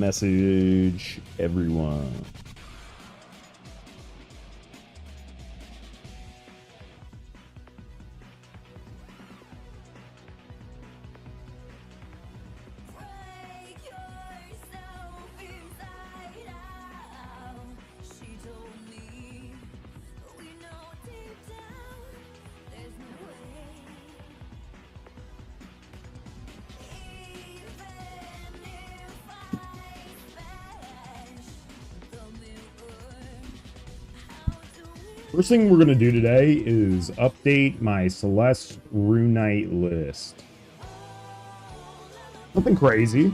message everyone. First thing we're going to do today is update my Celes Rune list. Nothing crazy.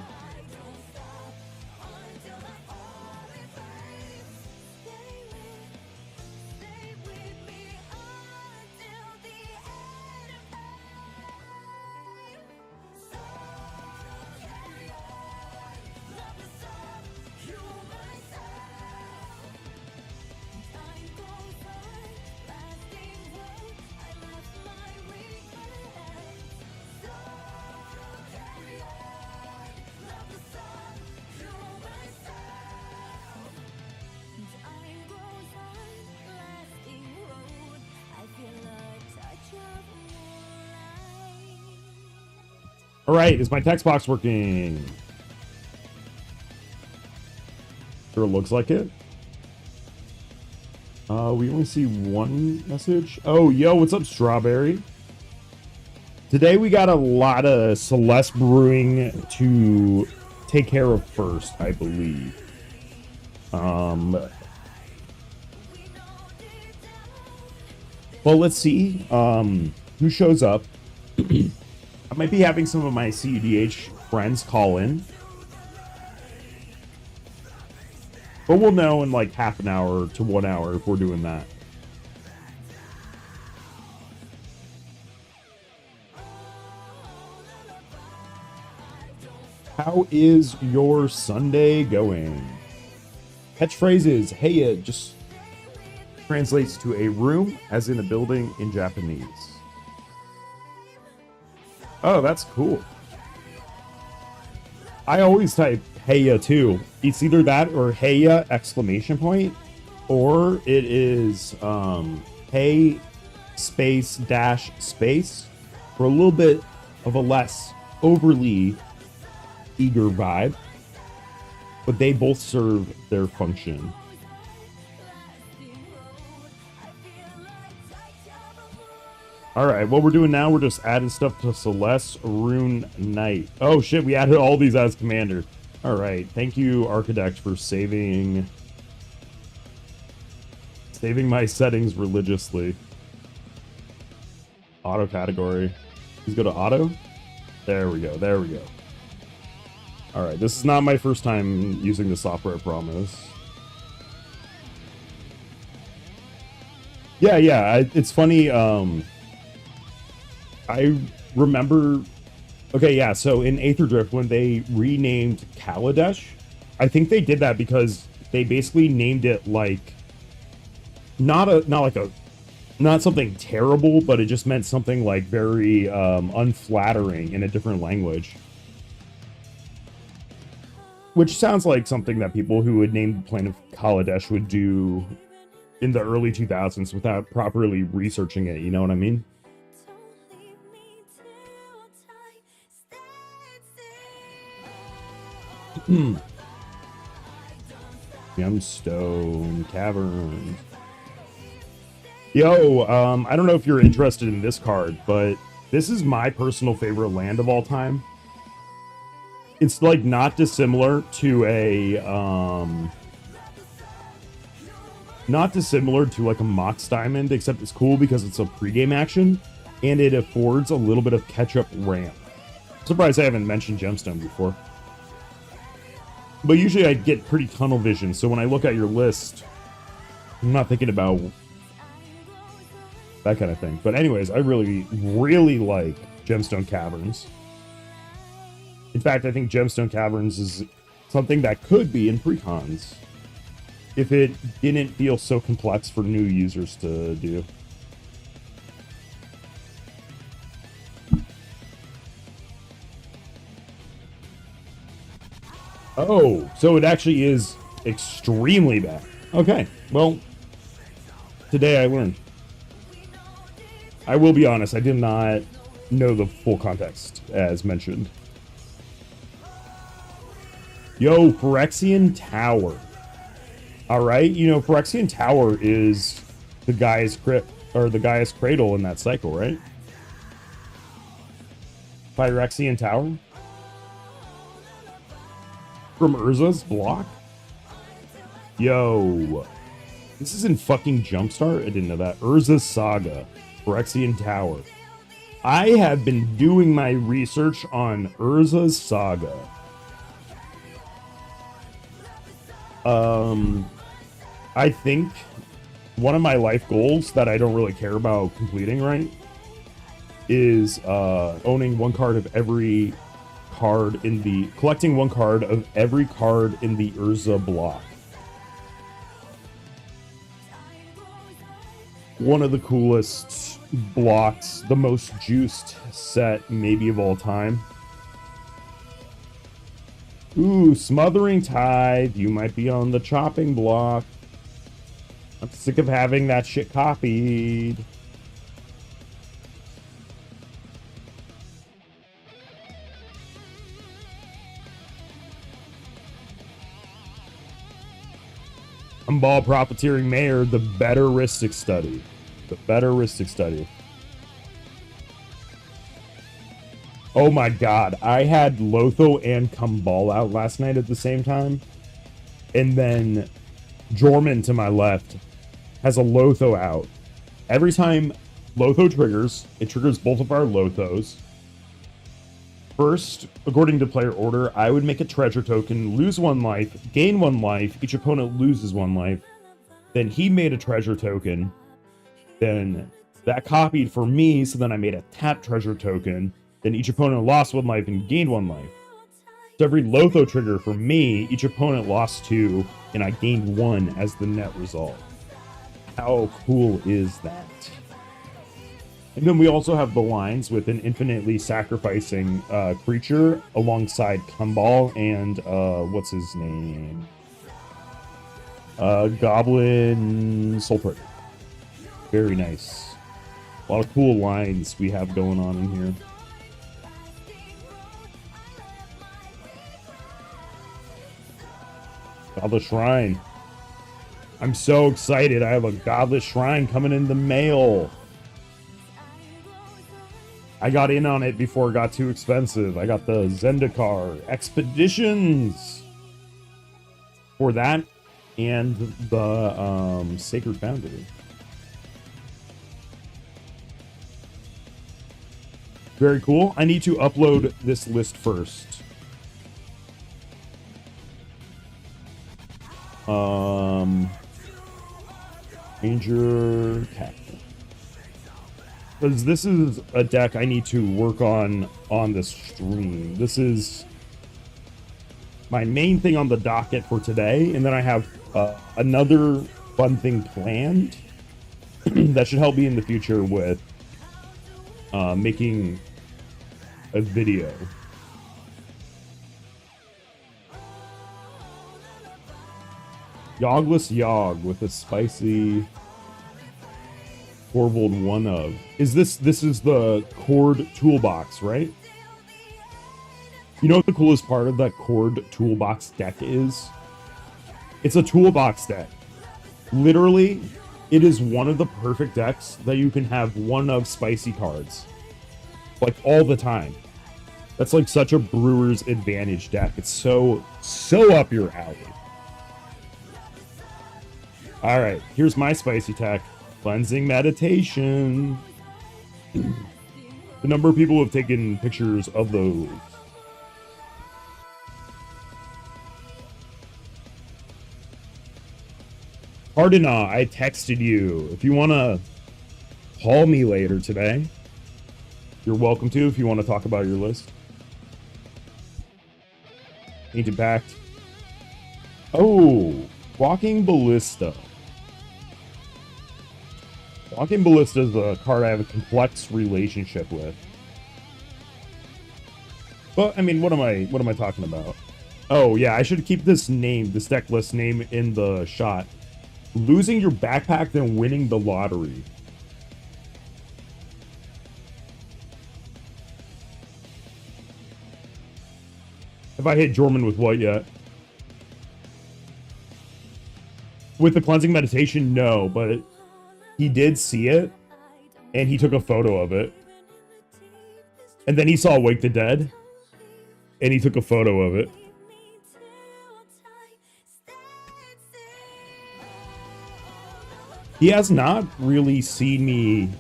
All right, is my text box working? Sure looks like it. We only see one message. Oh, yo, what's up, Strawberry? Today we got a lot of Celes Brewing to take care of first, I believe. Well, let's see who shows up. I might be having some of my cEDH friends call in. But we'll know in like half an hour to 1 hour if we're doing that. How is your Sunday going? Catchphrases. Hey, just translates to a room, as in a building in Japanese. Oh, that's cool. I always type heya too. It's either that or heya exclamation point, or it is hey space dash space for a little bit of a less overly eager vibe, but they both serve their function. All right, what we're doing now, we're just adding stuff to Celes Rune Knight. Oh shit, we added all these as commander. All right, thank you, Architect, for saving my settings religiously. Auto category. Please go to auto. There we go. There we go. All right, this is not my first time using the software, I promise. Yeah, it's funny. I remember, okay, yeah, so in Aether Drift, when they renamed Kaladesh, I think they did that because they basically named it like, not something terrible, but it just meant something like very unflattering in a different language. Which sounds like something that people who would name the planet Kaladesh would do in the early 2000s without properly researching it, you know what I mean? Gemstone Cavern. Yo, I don't know if you're interested in this card, but this is my personal favorite land of all time. It's like not dissimilar to a like a Mox Diamond, except it's cool because it's a pregame action and it affords a little bit of catch-up ramp. I'm surprised I haven't mentioned Gemstone before. But usually I get pretty tunnel vision, so when I look at your list, I'm not thinking about that kind of thing. But anyways, I really, really like Gemstone Caverns. In fact, I think Gemstone Caverns is something that could be in precons if it didn't feel so complex for new users to do. Oh, so it actually is extremely bad. Okay, well, today I learned. I will be honest, I did not know the full context as mentioned. Yo, Phyrexian Tower. Alright, you know, Phyrexian Tower is the Gaia's crypt, or the Gaia's cradle in that cycle, right? Phyrexian Tower? From Urza's block? Yo. This is in fucking Jumpstart? I didn't know that. Urza's Saga. Phyrexian Tower. I have been doing my research on Urza's Saga. I think one of my life goals that I don't really care about completing, right, is owning one card of every card in the... collecting one card of every card in the Urza block. One of the coolest blocks, the most juiced set maybe of all time. Ooh, Smothering Tithe, you might be on the chopping block. I'm sick of having that shit copied. Ball Profiteering Mayor, the better Ristic Study. The better Ristic Study. Oh my god, I had Lotho and Kumbal out last night at the same time. And then Jorman to my left has a Lotho out. Every time Lotho triggers, it triggers both of our Lothos. First, according to player order, I would make a treasure token, lose 1 life, gain 1 life, each opponent loses 1 life. Then he made a treasure token. Then that copied for me, so then I made a tap treasure token. Then each opponent lost 1 life and gained 1 life. So every Lotho trigger for me, each opponent lost 2, and I gained 1 as the net result. How cool is that? And then we also have the lines with an infinitely sacrificing creature alongside Kumbal and what's his name? Goblin Soul Trigger. Very nice. A lot of cool lines we have going on in here. Godless Shrine. I'm so excited. I have a Godless Shrine coming in the mail. I got in on it before it got too expensive. I got the Zendikar Expeditions for that and the Sacred Foundry. Very cool. I need to upload this list first. Ranger Captain. Because this is a deck I need to work on the stream. This is my main thing on the docket for today, and then I have another fun thing planned that should help me in the future with making a video. Yogless Yogg with a spicy Corvold 1 of. This is the Chord Toolbox, right? You know what the coolest part of that Chord Toolbox deck is? It's a toolbox deck. Literally, it is one of the perfect decks that you can have 1 of spicy cards. Like, all the time. That's like such a brewer's advantage deck. It's so up your alley. Alright, here's my spicy tech. Cleansing Meditation. The number of people who have taken pictures of those. Hardina, I texted you. If you want to call me later today, you're welcome to if you want to talk about your list. Ancient Pact. Oh, Walking Ballista. Walking Ballista is a card I have a complex relationship with. But I mean, what am I talking about? Oh, yeah, I should keep this name, this deck list name in the shot. Losing your backpack, then winning the lottery. Have I hit Jorman with what yet? With the cleansing meditation, no, but he did see it, and he took a photo of it. And then he saw Wake the Dead, and he took a photo of it. He has not really seen me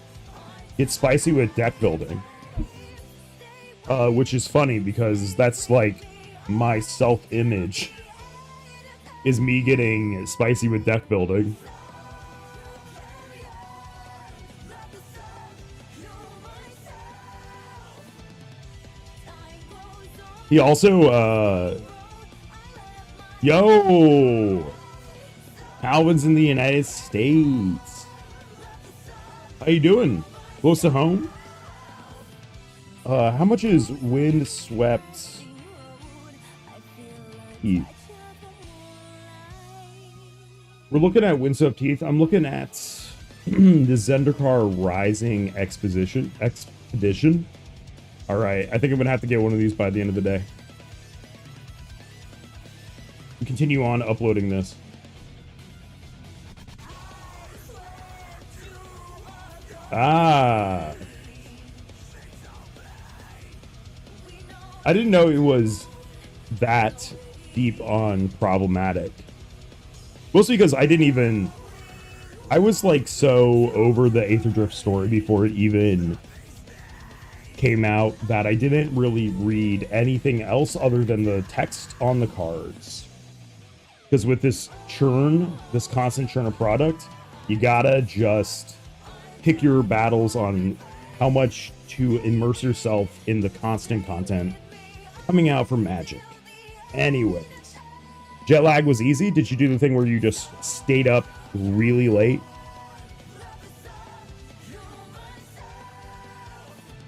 get spicy with deck building. Which is funny, because that's like my self-image, is me getting spicy with deck building. He also, yo! Alvin's in the United States. How you doing? Close to home? How much is Windswept Heath? We're looking at Windswept Heath. I'm looking at the Zendikar Rising Expedition. All right, I think I'm gonna have to get one of these by the end of the day. Continue on uploading this. Ah. I didn't know it was that deep on problematic. Mostly because I was like so over the Aether Drift story before it even came out that I didn't really read anything else other than the text on the cards. Because with this churn, this constant churn of product, you gotta just pick your battles on how much to immerse yourself in the constant content coming out from Magic. Anyways, jet lag was easy. Did you do the thing where you just stayed up really late?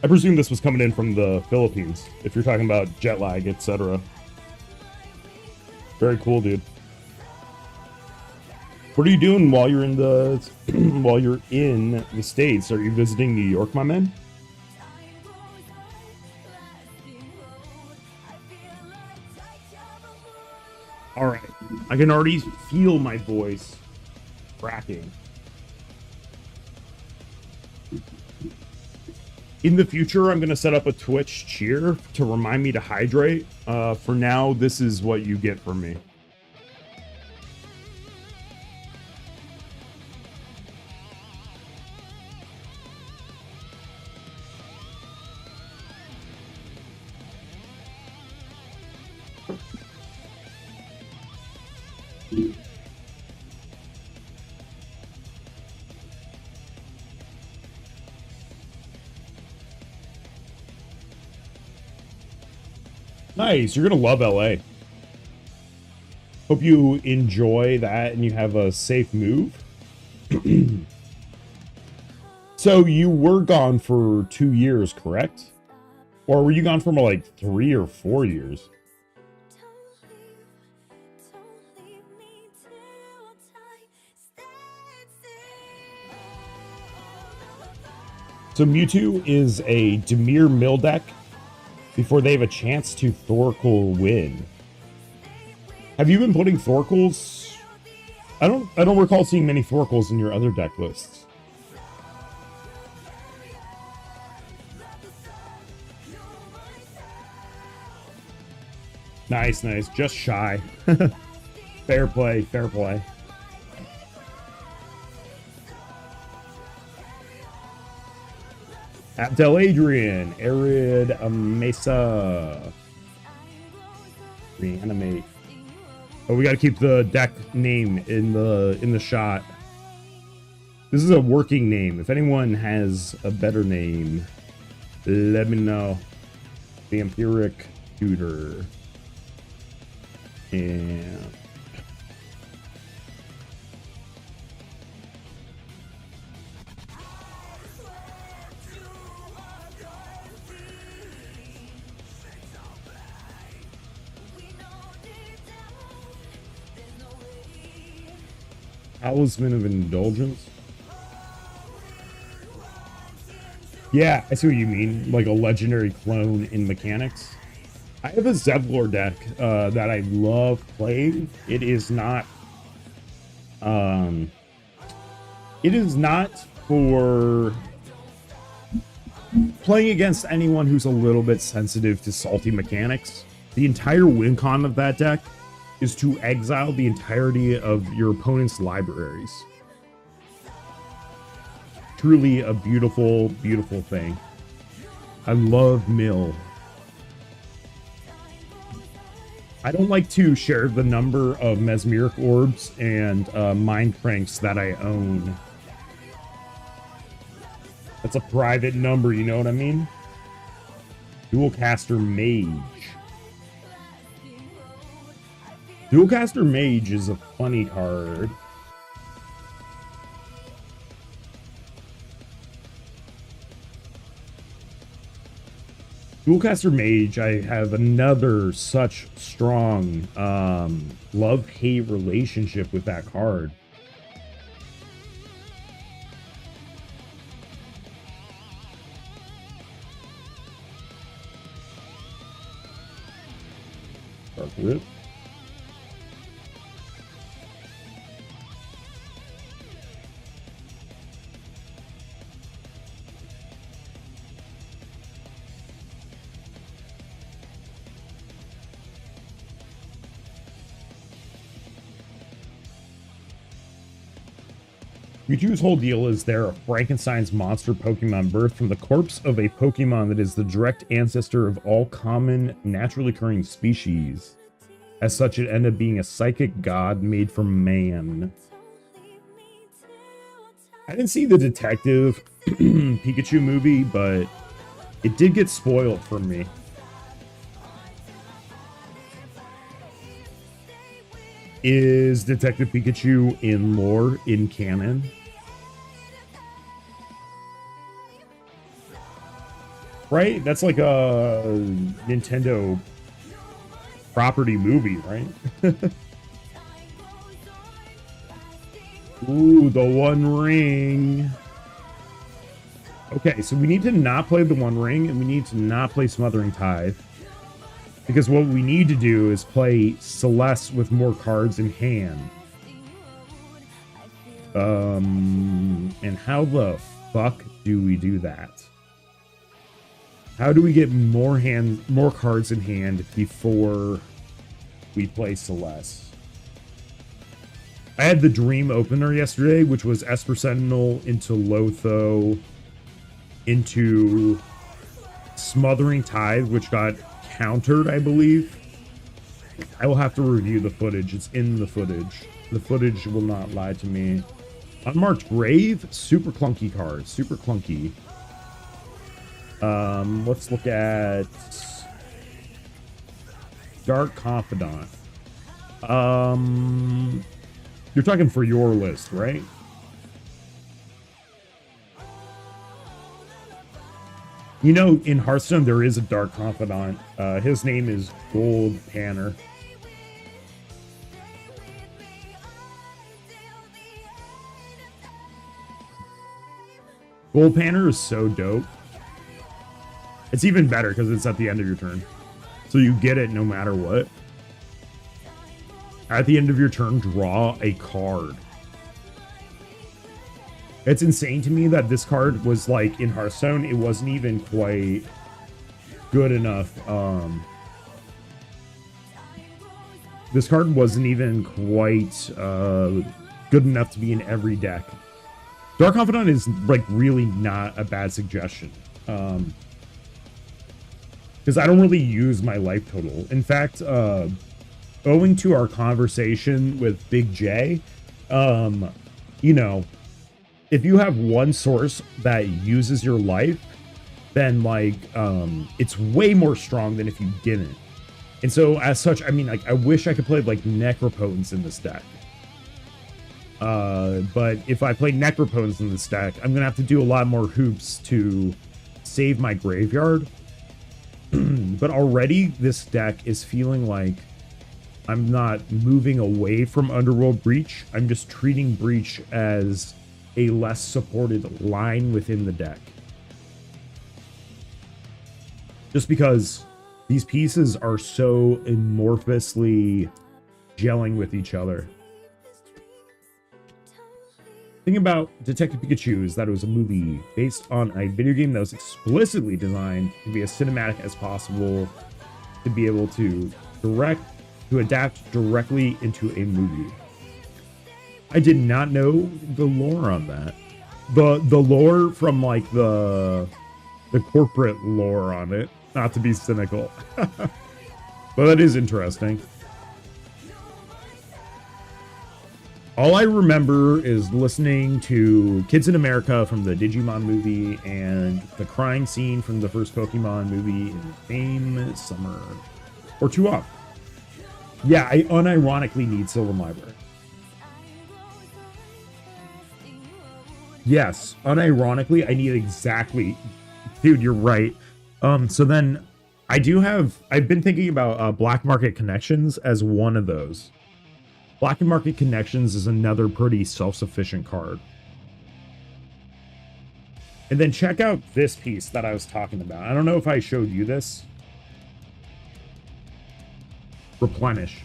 I presume this was coming in from the Philippines, if you're talking about jet lag, etc. Very cool, dude. What are you doing while you're in the States? Are you visiting New York, my man? All right, I can already feel my voice cracking. In the future, I'm going to set up a Twitch cheer to remind me to hydrate. For now, this is what you get from me. Nice, you're gonna love LA. Hope you enjoy that and you have a safe move. So you were gone for 2 years, correct? Or were you gone for like 3 or 4 years? So Mewtwo is a Dimir mill deck before they have a chance to Thorkel win. Have you been putting Thorkels? I don't recall seeing many Thorkels in your other deck lists. Nice, nice. Just shy. Fair play, fair play. Abdel Adrian, Arid Mesa. Reanimate. Oh, we gotta keep the deck name in the shot. This is a working name. If anyone has a better name, let me know. Vampiric Tutor. And Talisman of Indulgence. Yeah, I see what you mean. Like a legendary clone in mechanics. I have a Zevlor deck that I love playing. It is not for playing against anyone who's a little bit sensitive to salty mechanics. The entire win con of that deck is to exile the entirety of your opponent's libraries. Truly a beautiful, beautiful thing. I love Mill. I don't like to share the number of Mesmeric Orbs and Mind Cranks that I own. That's a private number, you know what I mean? Dualcaster Mage. Dualcaster Mage is a funny card. Dualcaster Mage, I have another such strong love-hate relationship with that card. Dark Rip. Mewtwo's whole deal is they're a Frankenstein's monster Pokemon birthed from the corpse of a Pokemon that is the direct ancestor of all common, naturally occurring species. As such, it ended up being a psychic god made from man. I didn't see the Detective Pikachu movie, but it did get spoiled for me. Is Detective Pikachu in lore, in canon? Right? That's like a Nintendo property movie, right? Ooh, the One Ring. Okay, so we need to not play the One Ring, and we need to not play Smothering Tithe. Because what we need to do is play Celes with more cards in hand. And how the fuck do we do that? How do we get more cards in hand before we play Celes? I had the Dream opener yesterday, which was Esper Sentinel into Lotho, into Smothering Tithe, which got countered, I believe. I will have to review the footage. It's in the footage. The footage will not lie to me. Unmarked Grave, super clunky card. Super clunky. Let's look at Dark Confidant. You're talking for your list, right? You know, in Hearthstone, there is a Dark Confidant. His name is Gold Panner. Gold Panner is so dope. It's even better because it's at the end of your turn. So you get it no matter what. At the end of your turn, draw a card. It's insane to me that this card was like in Hearthstone, it wasn't even quite good enough. This card wasn't even quite good enough to be in every deck. Dark Confidant is like really not a bad suggestion. Because I don't really use my life total. In fact, owing to our conversation with Big J, you know, if you have one source that uses your life, then like it's way more strong than if you didn't. And so as such, I mean, like I wish I could play like Necropotence in this deck. But if I play Necropotence in this deck, I'm gonna have to do a lot more hoops to save my graveyard. But already this deck is feeling like I'm not moving away from Underworld Breach. I'm just treating Breach as a less supported line within the deck. Just because these pieces are so amorphously gelling with each other. The thing about Detective Pikachu is that it was a movie based on a video game that was explicitly designed to be as cinematic as possible, to be able to adapt directly into a movie. I did not know the lore on that. The lore from like the corporate lore on it, not to be cynical. But that is interesting. All I remember is listening to Kids in America from the Digimon movie and the crying scene from the first Pokemon movie in the same summer. Or 2 up. Yeah, I unironically need Sylvan Library. Yes, unironically, I need exactly... Dude, you're right. So then, I've been thinking about Black Market Connections as one of those. Black Market Connections is another pretty self-sufficient card. And then check out this piece that I was talking about. I don't know if I showed you this. Replenish.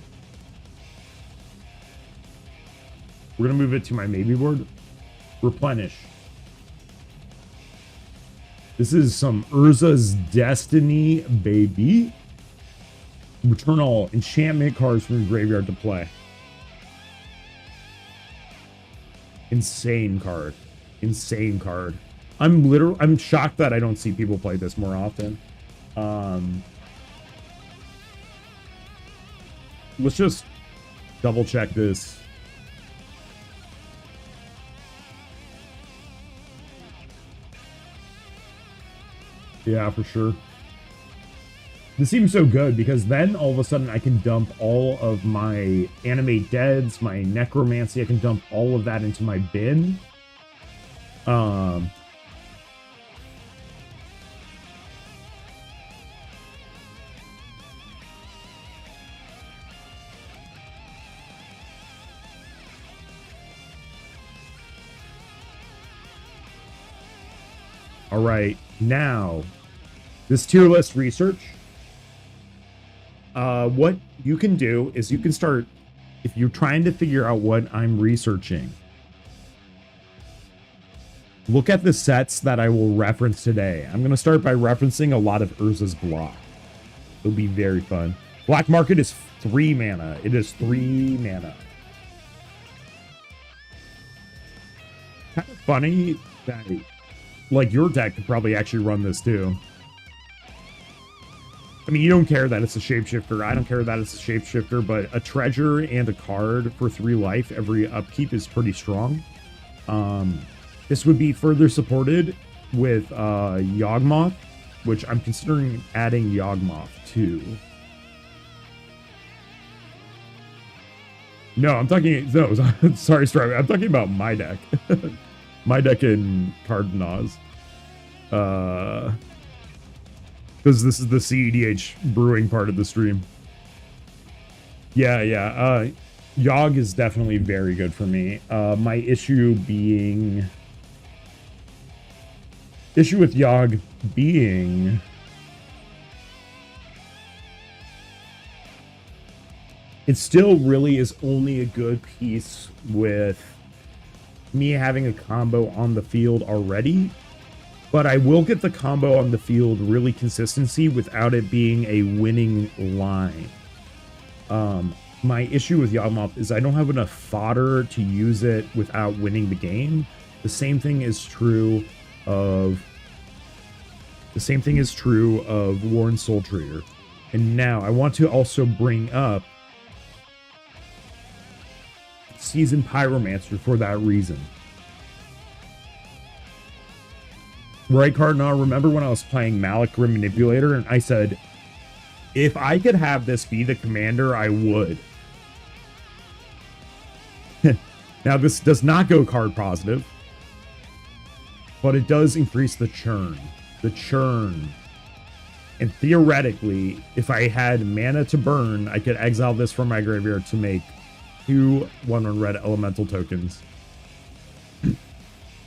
We're going to move it to my maybe board. Replenish. This is some Urza's Destiny, baby. Return all enchantment cards from your graveyard to play. Insane card. Insane card. I'm shocked that I don't see people play this more often. Let's just double check this. Yeah, for sure. This seems so good because then all of a sudden I can dump all of my Animate Deads, my Necromancy, I can dump all of that into my bin. All right, now this tier list research. What you can do is you can start, if you're trying to figure out what I'm researching, look at the sets that I will reference today. I'm going to start by referencing a lot of Urza's block. It'll be very fun. Black Market is 3 mana. It is 3 mana. Kind of funny that, like, your deck could probably actually run this too. I mean, you don't care that it's a shapeshifter. I don't care that it's a shapeshifter, but a treasure and a card for 3 life every upkeep is pretty strong. This would be further supported with Yawgmoth, which I'm considering adding Yawgmoth to. No, I'm talking... No, sorry, I'm talking about my deck. My deck in Cardinals. Because this is the cEDH brewing part of the stream. Yeah. Yogg is definitely very good for me. My issue with Yogg being... It still really is only a good piece with me having a combo on the field already. But I will get the combo on the field really consistency without it being a winning line. My issue with Yawgmoth is I don't have enough fodder to use it without winning the game. The same thing is true of Warren Soul Trader. And now I want to also bring up Seasoned Pyromancer for that reason. Right, Cardinal? Remember when I was playing Malik Grim Manipulator and I said, if I could have this be the commander, I would. Now, this does not go card positive, but it does increase the churn. And theoretically, if I had mana to burn, I could exile this from my graveyard to make 2 1/1 red elemental tokens.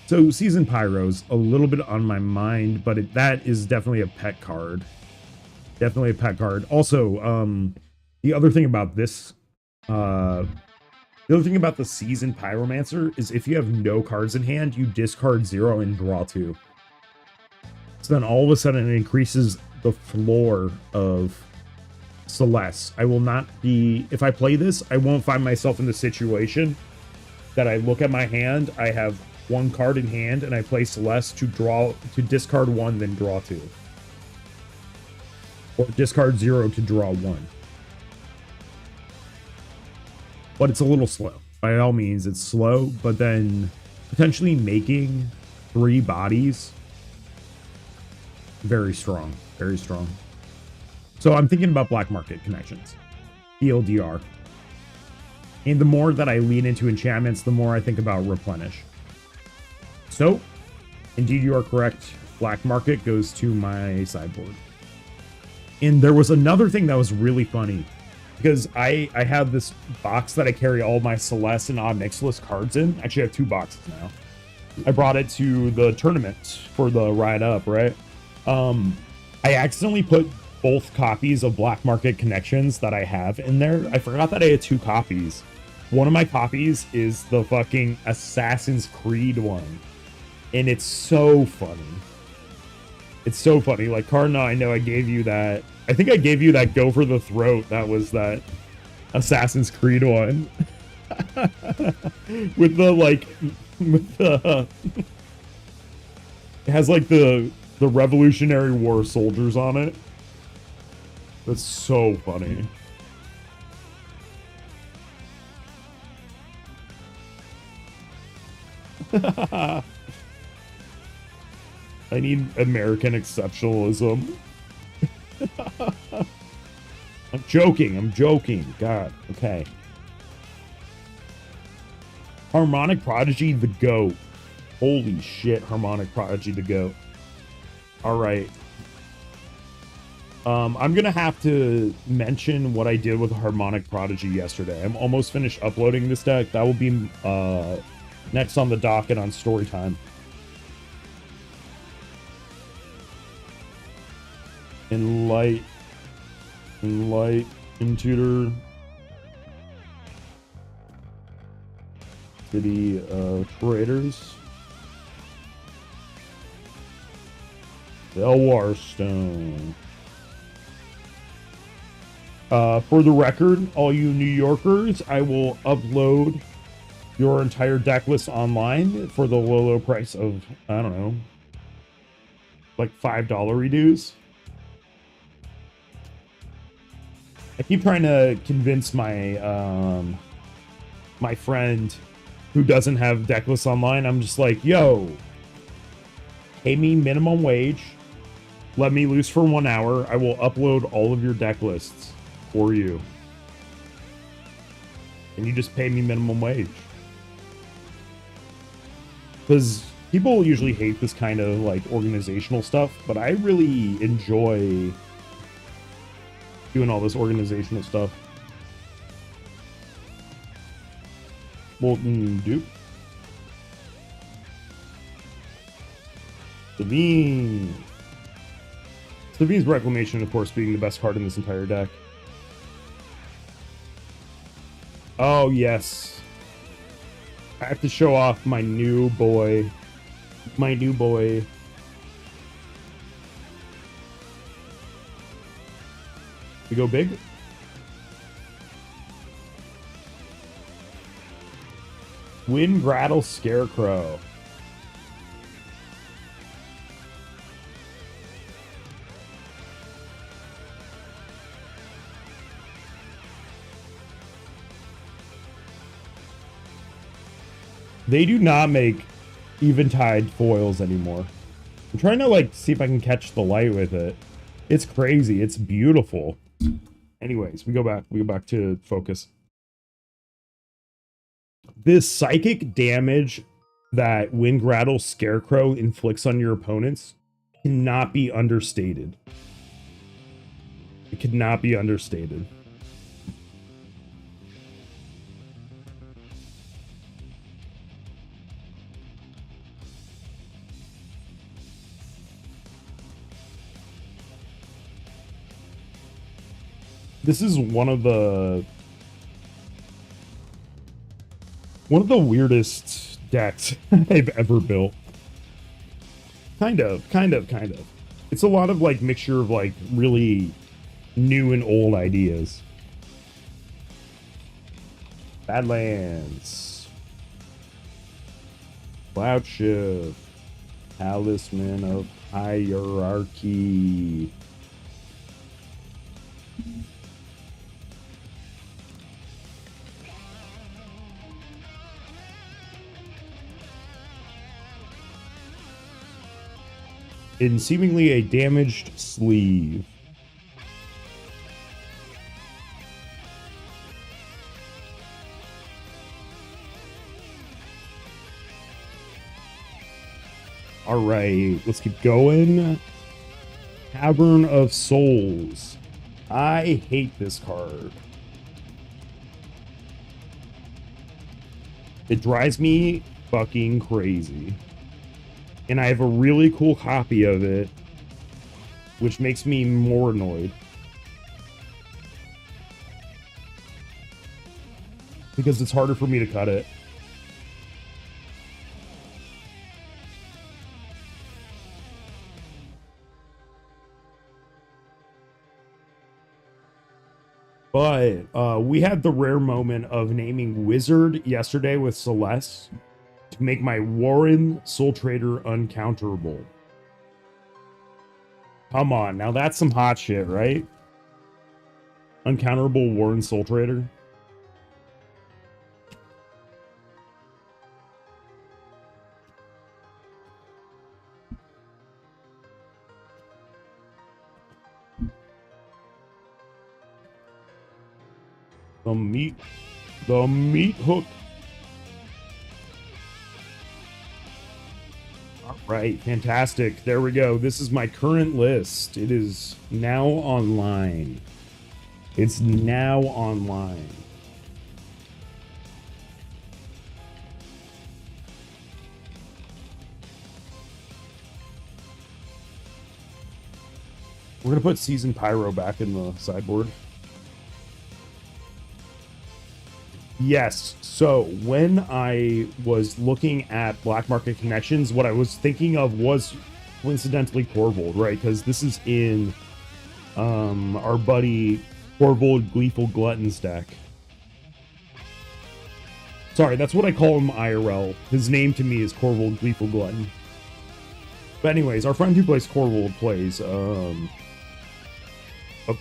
So Seasoned Pyro's a little bit on my mind, but that is definitely a pet card. Definitely a pet card. Also, the other thing about this, the other thing about the Seasoned Pyromancer is if you have no cards in hand, you discard 0 and draw 2. So then all of a sudden it increases the floor of Celes. I will not be, if I play this, I won't find myself in the situation that I look at my hand, I have 1 card in hand, and I play Celes to discard 1, then draw 2. Or discard 0 to draw 1. But it's a little slow. By all means, it's slow, but then potentially making 3 bodies, very strong. Very strong. So I'm thinking about black market connections. TLDR. And the more that I lean into enchantments, the more I think about replenish. So, indeed you are correct. Black market goes to my sideboard. And there was another thing that was really funny. Because I have this box that I carry all my Celes and Odd Nixilus cards in. Actually, I have 2 boxes now. I brought it to the tournament for the Ride Up, right? I accidentally put both copies of Black Market Connections that I have in there. I forgot that I had 2 copies. One of my copies is the fucking Assassin's Creed one. And it's so funny. It's so funny. Like, Cardinal, I know I gave you that. I think I gave you that Go for the Throat. That was that Assassin's Creed one. With the, like, with the... It has, like, the Revolutionary War soldiers on it. That's so funny. I need American exceptionalism. I'm joking. God, okay. Harmonic Prodigy, the GOAT. Holy shit, Harmonic Prodigy, the GOAT. Alright. I'm gonna have to mention what I did with Harmonic Prodigy yesterday. I'm almost finished uploading this deck. That will be next on the docket on story time. Enlight, Intutor, City of Traders, Delwar Stone. For the record, all you New Yorkers, I will upload your entire deck list online for the low price of, I don't know, like $5 reduce. I keep trying to convince my my friend who doesn't have deck lists online. I'm just like, yo, pay me minimum wage, let me loose for 1 hour. I will upload all of your deck lists for you, and you just pay me minimum wage. Because people usually hate this kind of like organizational stuff, but I really enjoy doing all this organizational stuff. Molten Dupe. Savine. Savine's Reclamation, of course, being the best card in this entire deck. Oh, yes. I have to show off my new boy. My new boy. We go big. Wind Rattle Scarecrow. They do not make Eventide foils anymore. I'm trying to like see if I can catch the light with it. It's crazy. It's beautiful. Anyways, we go back to focus. This psychic damage that Wind Rattle Scarecrow inflicts on your opponents cannot be understated. It could not be understated. This is one of the weirdest decks I've ever built. Kind of. It's a lot of like mixture of like really new and old ideas. Badlands. Cloud Shift. Talisman of Hierarchy. In seemingly a damaged sleeve. All right, let's keep going. Cavern of Souls. I hate this card. It drives me fucking crazy. And I have a really cool copy of it, which makes me more annoyed. Because it's harder for me to cut it. But we had the rare moment of naming Wizard yesterday with Celes to make my Warren Soul Trader uncounterable. Come on, now that's some hot shit, right? Uncounterable Warren Soul Trader. The meat hook. All right, fantastic. There we go. This is my current list. It is now online. It's now online. We're going to put Season Pyro back in the sideboard. Yes, so when I was looking at Black Market Connections, what I was thinking of was coincidentally Corvold, right? Because this is in our buddy Corvold Gleeful Glutton's deck. Sorry, that's what I call him IRL. His name to me is Corvold Gleeful Glutton. But anyways, our friend who plays Corvold plays, of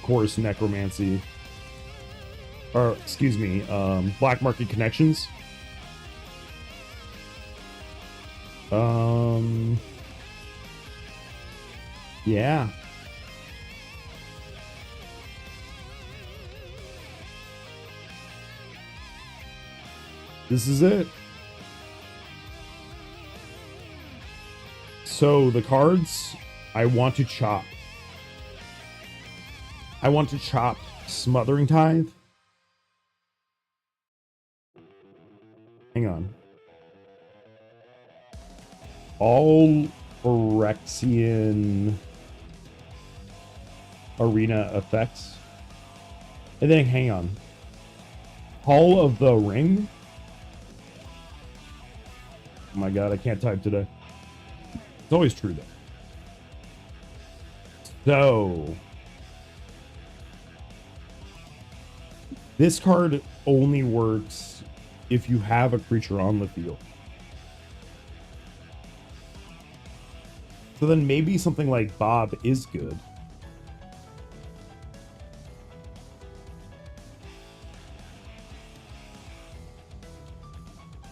course, Necromancy. Or, excuse me, Black Market Connections. Yeah. This is it. So, the cards I want to chop. I want to chop Smothering Tithe. Hang on. All Phyrexian Arena effects. And then, hang on. Hall of the Ring? Oh my god, I can't type today. It's always true, though. So... this card only works if you have a creature on the field. So then maybe something like Bob is good.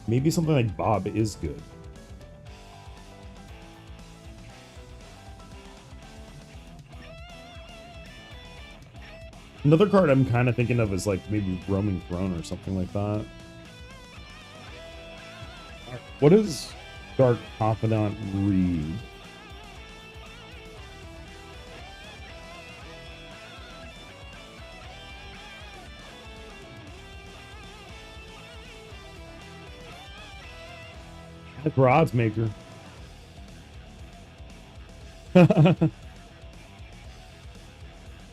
Maybe something like Bob is good. Another card I'm kind of thinking of is like maybe Roaming Throne or something like that. What does Dark Confidant read? That's for odds maker.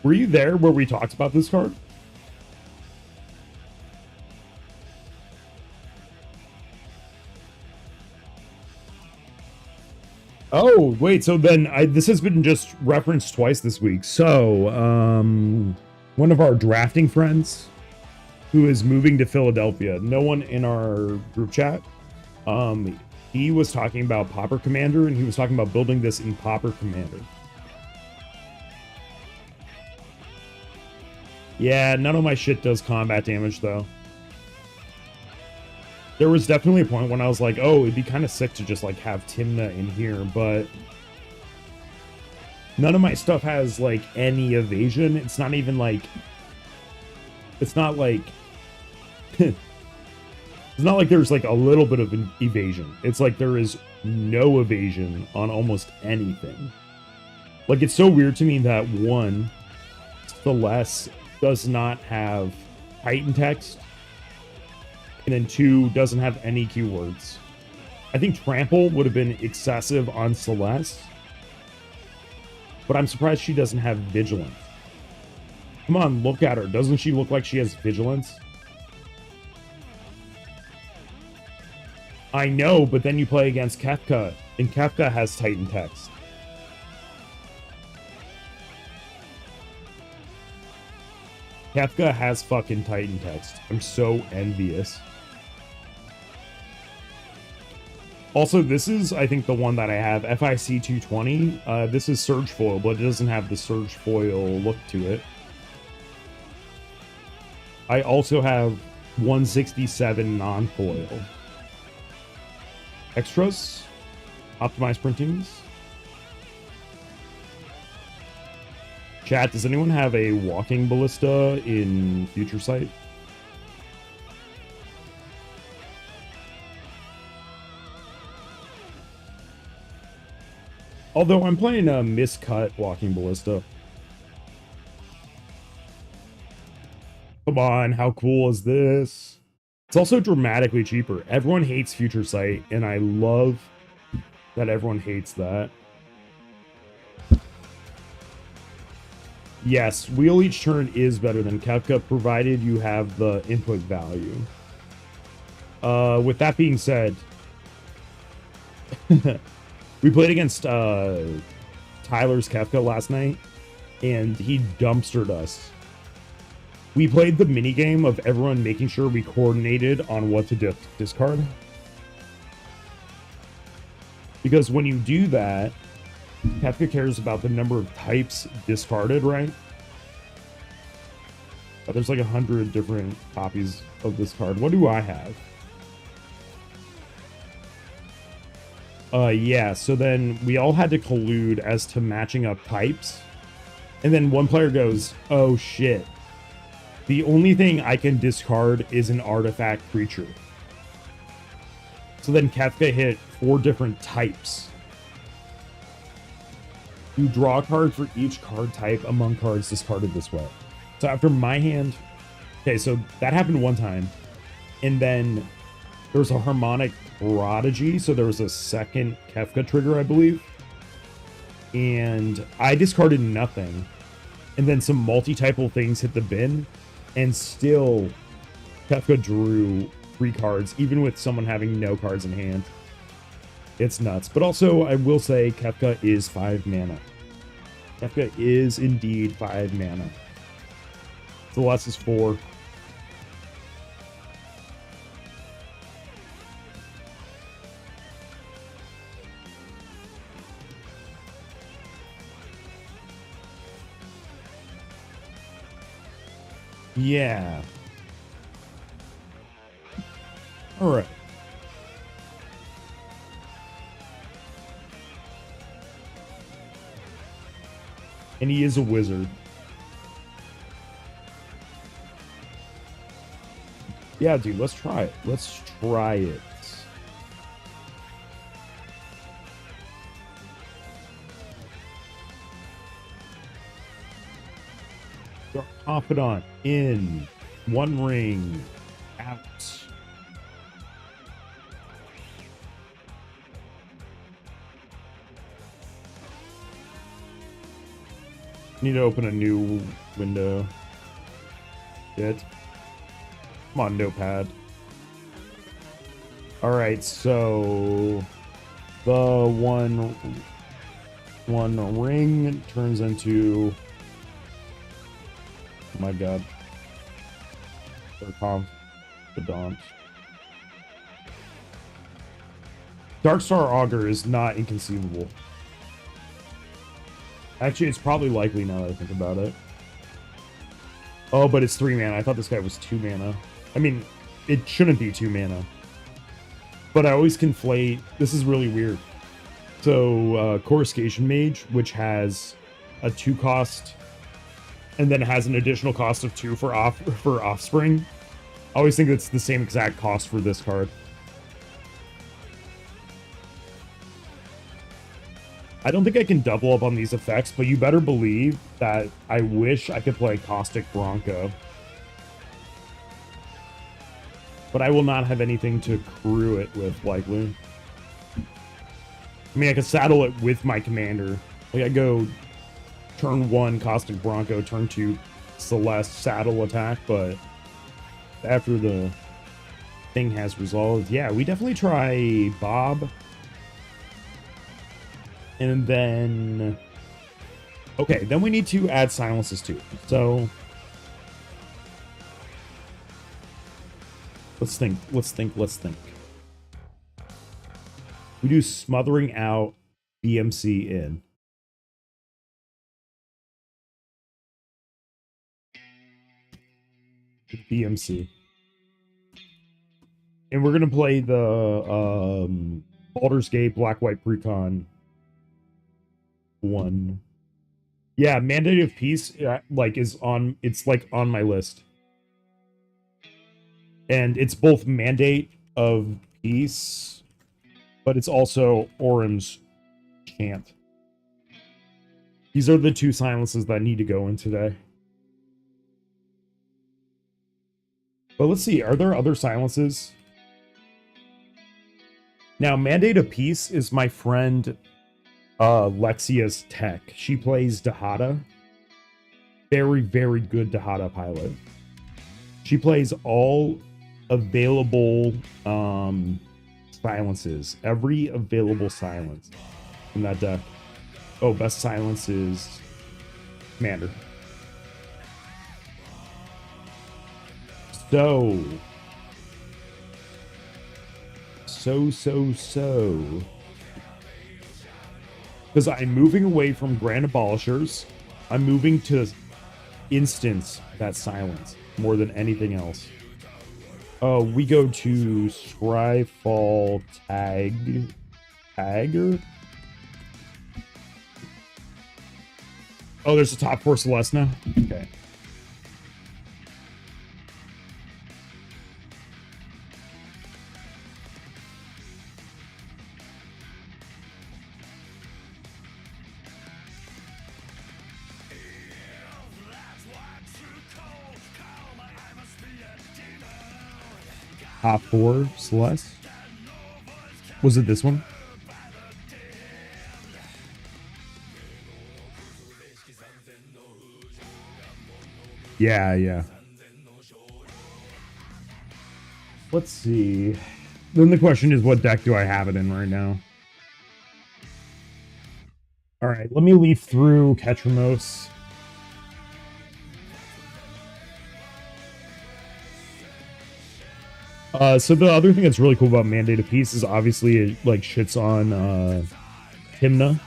Were you there where we talked about this card? Oh, wait, so then this has been just referenced twice this week. So, one of our drafting friends who is moving to Philadelphia, no one in our group chat, he was talking about Pauper Commander, and he was talking about building this in Pauper Commander. Yeah, none of my shit does combat damage, though. There was definitely a point when I was like, oh, it'd be kind of sick to just, like, have Timna in here, but none of my stuff has, like, any evasion. It's not even, like... It's not like... It's not like there's, like, a little bit of an evasion. It's like there is no evasion on almost anything. Like, it's so weird to me that, one, Celes does not have Titan text, and then 2, doesn't have any keywords. I think Trample would have been excessive on Celes, but I'm surprised she doesn't have Vigilance. Come on, look at her. Doesn't she look like she has Vigilance? I know, but then you play against Kefka, and Kefka has Titan text. Kefka has fucking Titan text. I'm so envious. Also, this is, I think, the one that I have, FIC 220. This is Surge Foil, but it doesn't have the Surge Foil look to it. I also have 167 non-foil. Extras. Optimized printings. Chat, does anyone have a walking ballista in Future Sight? Although I'm playing a miscut walking ballista. Come on, how cool is this? It's also dramatically cheaper. Everyone hates Future Sight, and I love that everyone hates that. Yes, wheel each turn is better than Kefka, provided you have the input value. With that being said, we played against Tyler's Kefka last night, and he dumpstered us. We played the minigame of everyone making sure we coordinated on what to discard. Because when you do that, Kefka cares about the number of types discarded, right? But there's like 100 different copies of this card. What do I have? Yeah, so then we all had to collude as to matching up types. And then one player goes, oh shit. The only thing I can discard is an artifact creature. So then Kefka hit 4 different types. You draw a card for each card type among cards discarded this way. So after my hand... Okay, so that happened one time. And then there was a Harmonic Prodigy, so there was a second Kefka trigger, I believe. And I discarded nothing. And then some multi-typal things hit the bin. And still, Kefka drew 3 cards, even with someone having no cards in hand. It's nuts. But also, I will say, Kefka is 5 mana. Kefka is indeed 5 mana. Celes is 4. Yeah. All right. And he is a wizard. Yeah, dude, let's try it. Let's try it. You're confidant in. 1 ring. Out. Need to open a new window. Shit. Come on, notepad. Alright, so the one ring turns into, oh my god, they're confidant. Darkstar Augur is not inconceivable. Actually, it's probably likely now that I think about it. Oh, but it's 3 mana. I thought this guy was 2 mana. I mean, it shouldn't be 2 mana. But I always conflate. This is really weird. So, Coruscation Mage, which has a 2 cost, and then has an additional cost of 2 for Offspring. I always think it's the same exact cost for this card. I don't think I can double up on these effects, but you better believe that I wish I could play Caustic Bronco. But I will not have anything to crew it with, likely. I mean, I could saddle it with my commander. Like, I go turn 1 Caustic Bronco, turn 2 Celes saddle attack, but after the thing has resolved, yeah, we definitely try Bob. And then, okay, then we need to add silences too. So let's think. We do Smothering Out, BMC in. BMC. And we're going to play the Baldur's Gate Black-White Precon 1. Yeah, Mandate of Peace, like, it's like on my list. And it's both Mandate of Peace, but it's also Orym's Chant. These are the 2 silences that need to go in today. But let's see, are there other silences? Now, Mandate of Peace is my friend Lexia's tech. She plays Dahada. Very, very good Dahada pilot. She plays all available silences. Every available silence in that deck. Oh, best silence is Commander. So. Because I'm moving away from Grand Abolishers. I'm moving to instance that silence more than anything else. Oh, we go to Scryfall Tagger? Oh, there's a top 4 Celeste now? Okay. Top 4 Celeste? Was it this one? Yeah. Let's see. Then the question is, what deck do I have it in right now? All right, let me leaf through Ketramos. So the other thing that's really cool about Mandate of Peace is obviously it like shits on Hymna.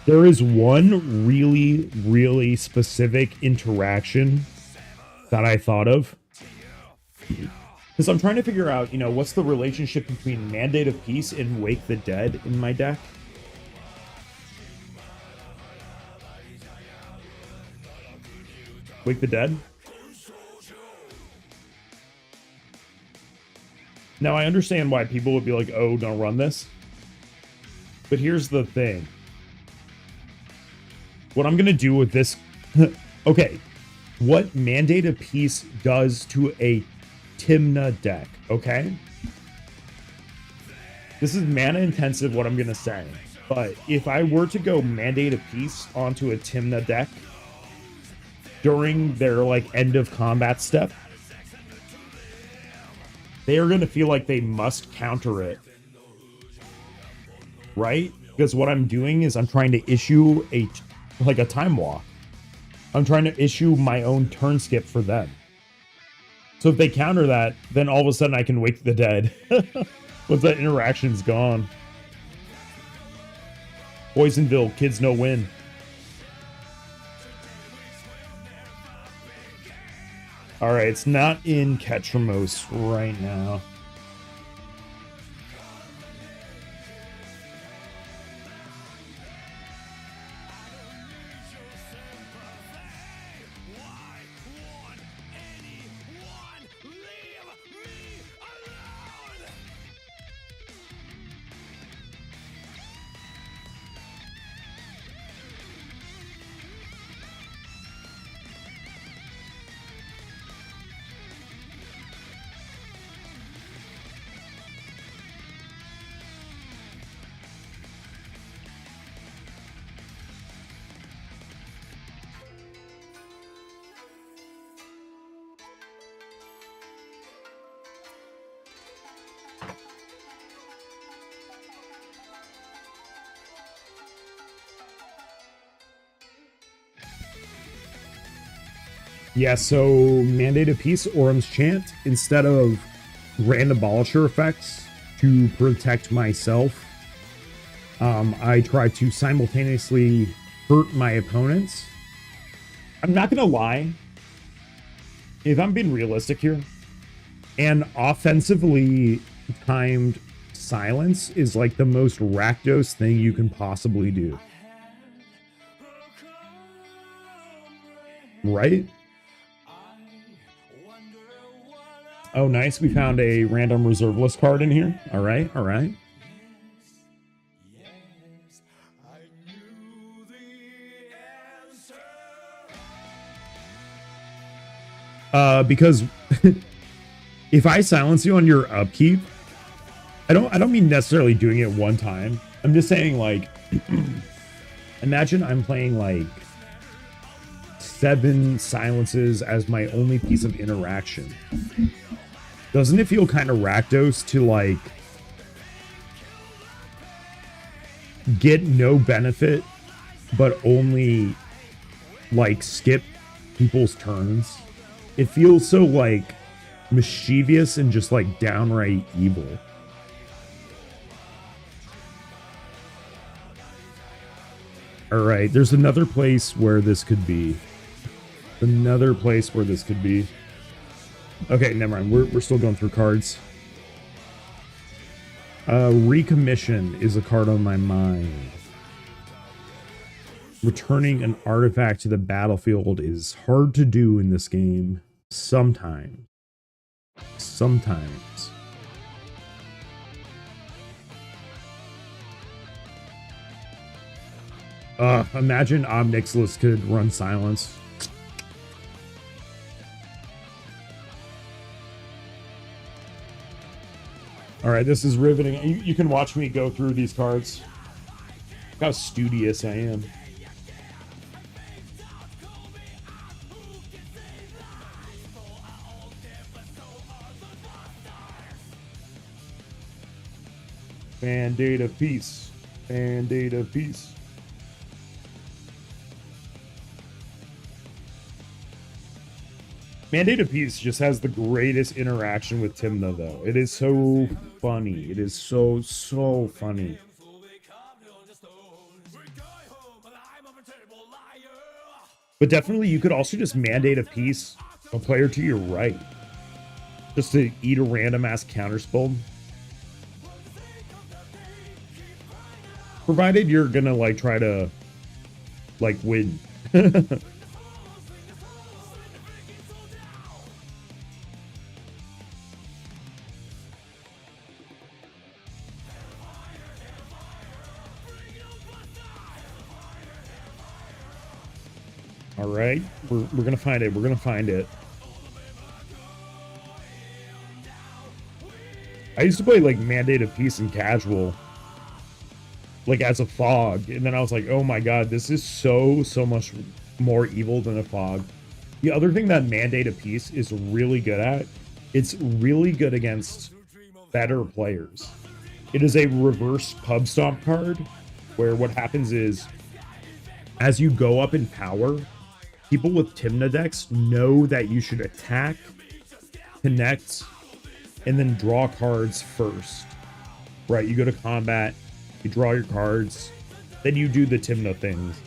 There is one really, really specific interaction that I thought of. Because I'm trying to figure out, you know, what's the relationship between Mandate of Peace and Wake the Dead in my deck? Wake the Dead? Now, I understand why people would be like, oh, don't run this. But here's the thing. What I'm going to do with this... Okay. what Mandate of Peace does to a Tymna deck, okay? This is mana intensive, what I'm going to say. But if I were to go Mandate of Peace onto a Tymna deck during their like end of combat step, they are going to feel like they must counter it. Right? Because what I'm doing is I'm trying to issue a time walk. I'm trying to issue my own turn skip for them. So if they counter that, then all of a sudden I can wake the dead. Once that interaction's gone. Poisonville, kids no win. Alright, it's not in Ketramos right now. Yeah, so Mandate of Peace, Orum's Chant, instead of Grand Abolisher effects to protect myself, I try to simultaneously hurt my opponents. I'm not going to lie. If I'm being realistic here, an offensively timed silence is like the most Rakdos thing you can possibly do. Right? Oh, nice. We found a random reserve list card in here. All right. All right. Because if I silence you on your upkeep, I don't mean necessarily doing it one time. I'm just saying, like, imagine I'm playing like 7 silences as my only piece of interaction. Doesn't it feel kind of Rakdos to like get no benefit but only like skip people's turns? It feels so like mischievous and just like downright evil. All right, there's another place where this could be. Another place where this could be. Okay, never mind. We're still going through cards. Recommission is a card on my mind. Returning an artifact to the battlefield is hard to do in this game. Sometimes. Sometimes. Imagine Omnixilus could run silence. All right, this is riveting. You can watch me go through these cards. Look how studious I am. Mandate of Peace. Mandate of Peace. Mandate of Peace just has the greatest interaction with Tymna, though. It is so funny. It is so funny. But definitely, you could also just Mandate of Peace a player to your right. Just to eat a random-ass counterspell. Provided you're gonna, like, try to, like, win. All right, we're gonna find it. We're gonna find it. I used to play like Mandate of Peace and casual, like as a fog, and then I was like, oh my god, this is so much more evil than a fog. The other thing that Mandate of Peace is really good at, it's really good against better players. It is a reverse pub stomp card, where what happens is, as you go up in power, people with Tymna decks know that you should attack, connect, and then draw cards first. Right, you go to combat, you draw your cards, then you do the Tymna things.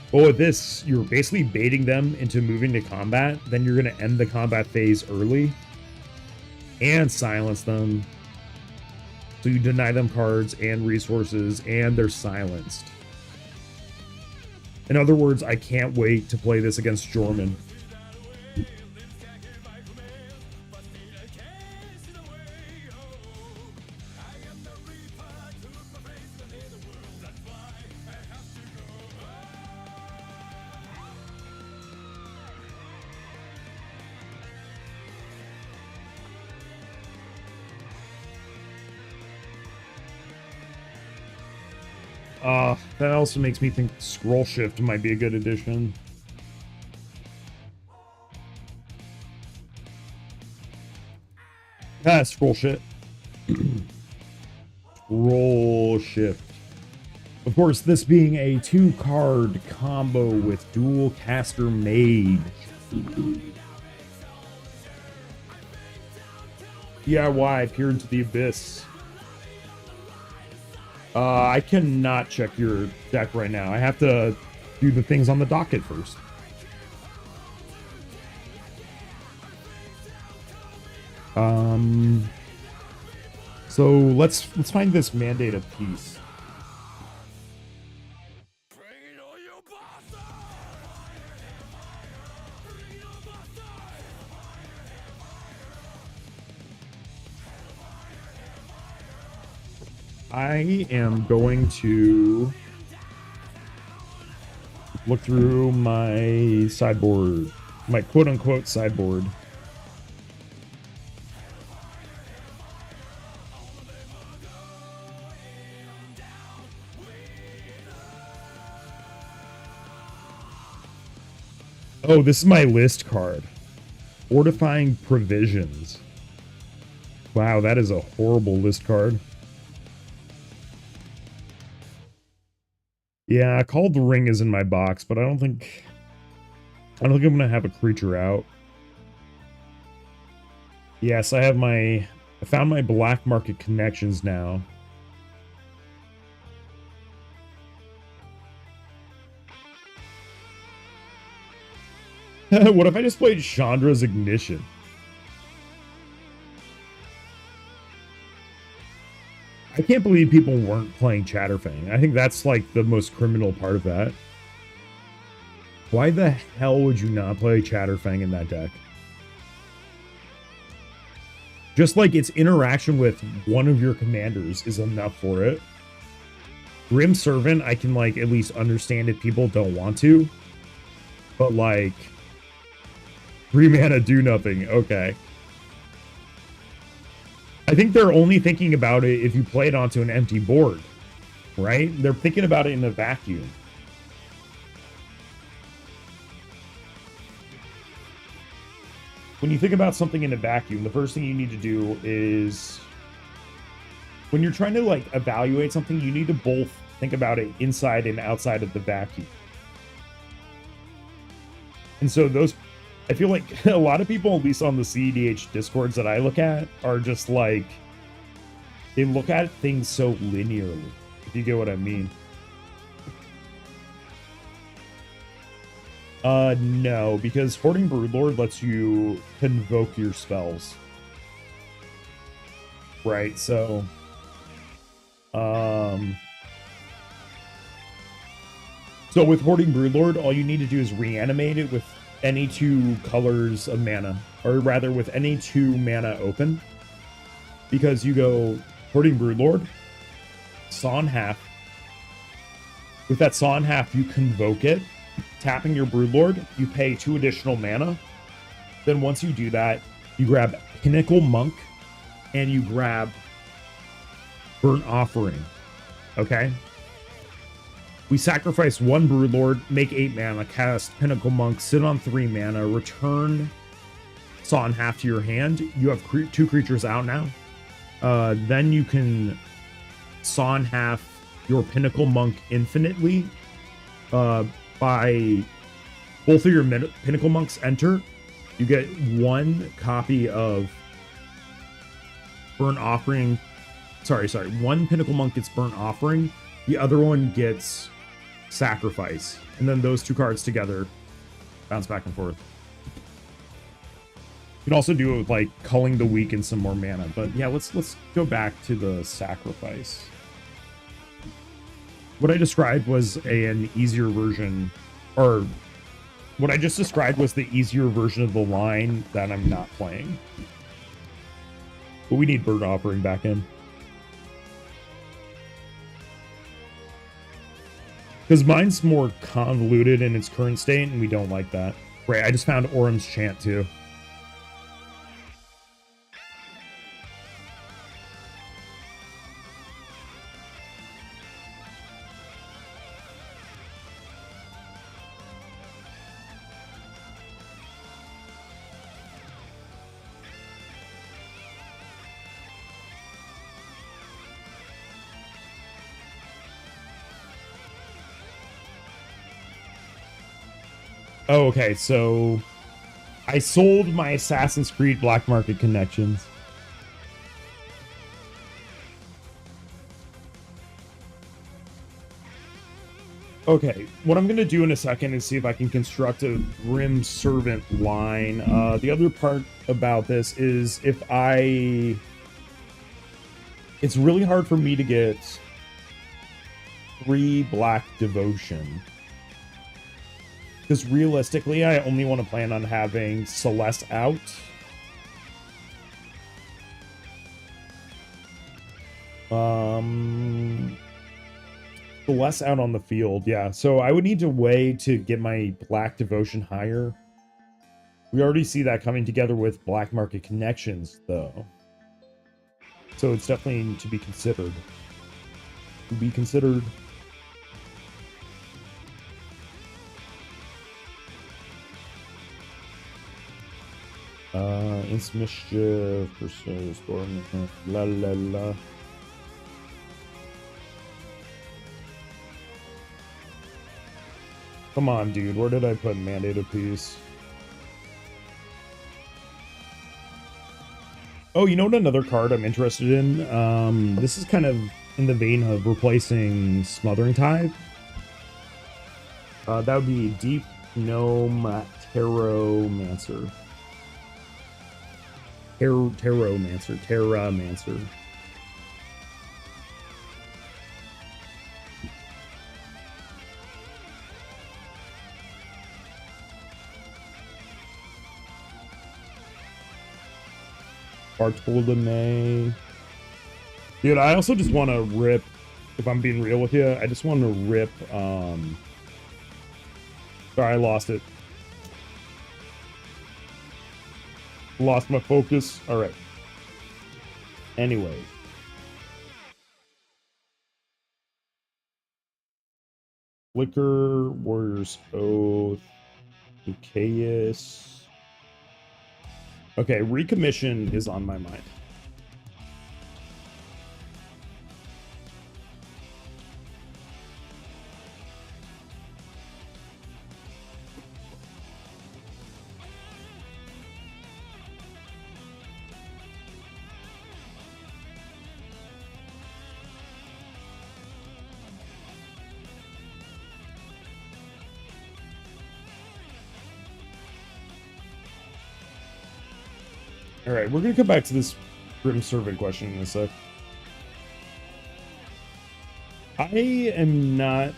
But with this, you're basically baiting them into moving to combat, then you're going to end the combat phase early and silence them. So you deny them cards and resources, and they're silenced. In other words, I can't wait to play this against Jorman. That also makes me think Scroll Shift might be a good addition. Scroll Shift. Scroll Shift. Of course, this being a 2-card combo with Dual Caster Mage. DIY, Peer into the Abyss. I cannot check your deck right now. I have to do the things on the docket first. So let's find this Mandate of Peace. I am going to look through my sideboard, my quote-unquote sideboard. Oh, this is my list card. Fortifying Provisions. Wow, that is a horrible list card. Yeah, Called the Ring is in my box, but I don't think I'm gonna have a creature out. Yes, I found my black market connections now. What if I just played Chandra's Ignition? I can't believe people weren't playing Chatterfang. I think that's like the most criminal part of that. Why the hell would you not play Chatterfang in that deck? Just like its interaction with one of your commanders is enough for it. Grim Servant, I can like at least understand if people don't want to. But like 3 mana do nothing. Okay. I think they're only thinking about it if you play it onto an empty board, right? They're thinking about it in a vacuum. When you think about something in a vacuum, the first thing you need to do is, when you're trying to like evaluate something, you need to both think about it inside and outside of the vacuum. And so those, I feel like a lot of people, at least on the cEDH discords that I look at, are just like, they look at things so linearly, if you get what I mean. No, because Hoarding Broodlord lets you convoke your spells. Right, so so with Hoarding Broodlord, all you need to do is reanimate it with any 2 colors of mana, or rather with any 2 mana open, because you go teleporting Broodlord, saw in half. With that saw in half, you convoke it, tapping your Broodlord, you pay 2 additional mana. Then once you do that, you grab Pinnacle Monk, and you grab Burnt Offering. Okay? We sacrifice 1 Broodlord, make 8 mana, cast Pinnacle Monk, sit on 3 mana, return saw in half to your hand. You have 2 creatures out now. Then you can saw in half your Pinnacle Monk infinitely. By both of your Pinnacle Monks enter, you get 1 copy of Burnt Offering. Sorry. 1 Pinnacle Monk gets Burnt Offering. The other one gets Sacrifice. And then those 2 cards together bounce back and forth. You can also do it with like Culling the Weak and some more mana. But yeah, let's go back to the Sacrifice. What I described was an easier version, or what I just described was the easier version of the line that I'm not playing. But we need Burnt Offering back in. Because mine's more convoluted in its current state, and we don't like that. Right, I just found Orum's Chant, too. Oh, okay, so I sold my Assassin's Creed Black Market connections. Okay, what I'm going to do in a second is see if I can construct a Grim Servant line. The other part about this is it's really hard for me to get 3 Black Devotion. Because realistically, I only want to plan on having Celes out. Celes out on the field, yeah. So I would need a way to get my Black Devotion higher. We already see that coming together with Black Market Connections, though. So it's definitely to be considered. To be considered. Ins Mischief, versus Storm, la la la. Come on, dude, where did I put Mandate of Peace? Oh, you know what another card I'm interested in? This is kind of in the vein of replacing Smothering Tithe. That would be Deep Gnome Terromancer. Terramancer. Bartolome. Dude, I also just want to rip, if I'm being real with you, I just want to rip, sorry, I lost it. Lost my focus. All right. Anyway. Flicker, Warrior's Oath, Lucaeus. Okay, Recommission is on my mind. All right, we're going to come back to this Grim Servant question in a sec. I am not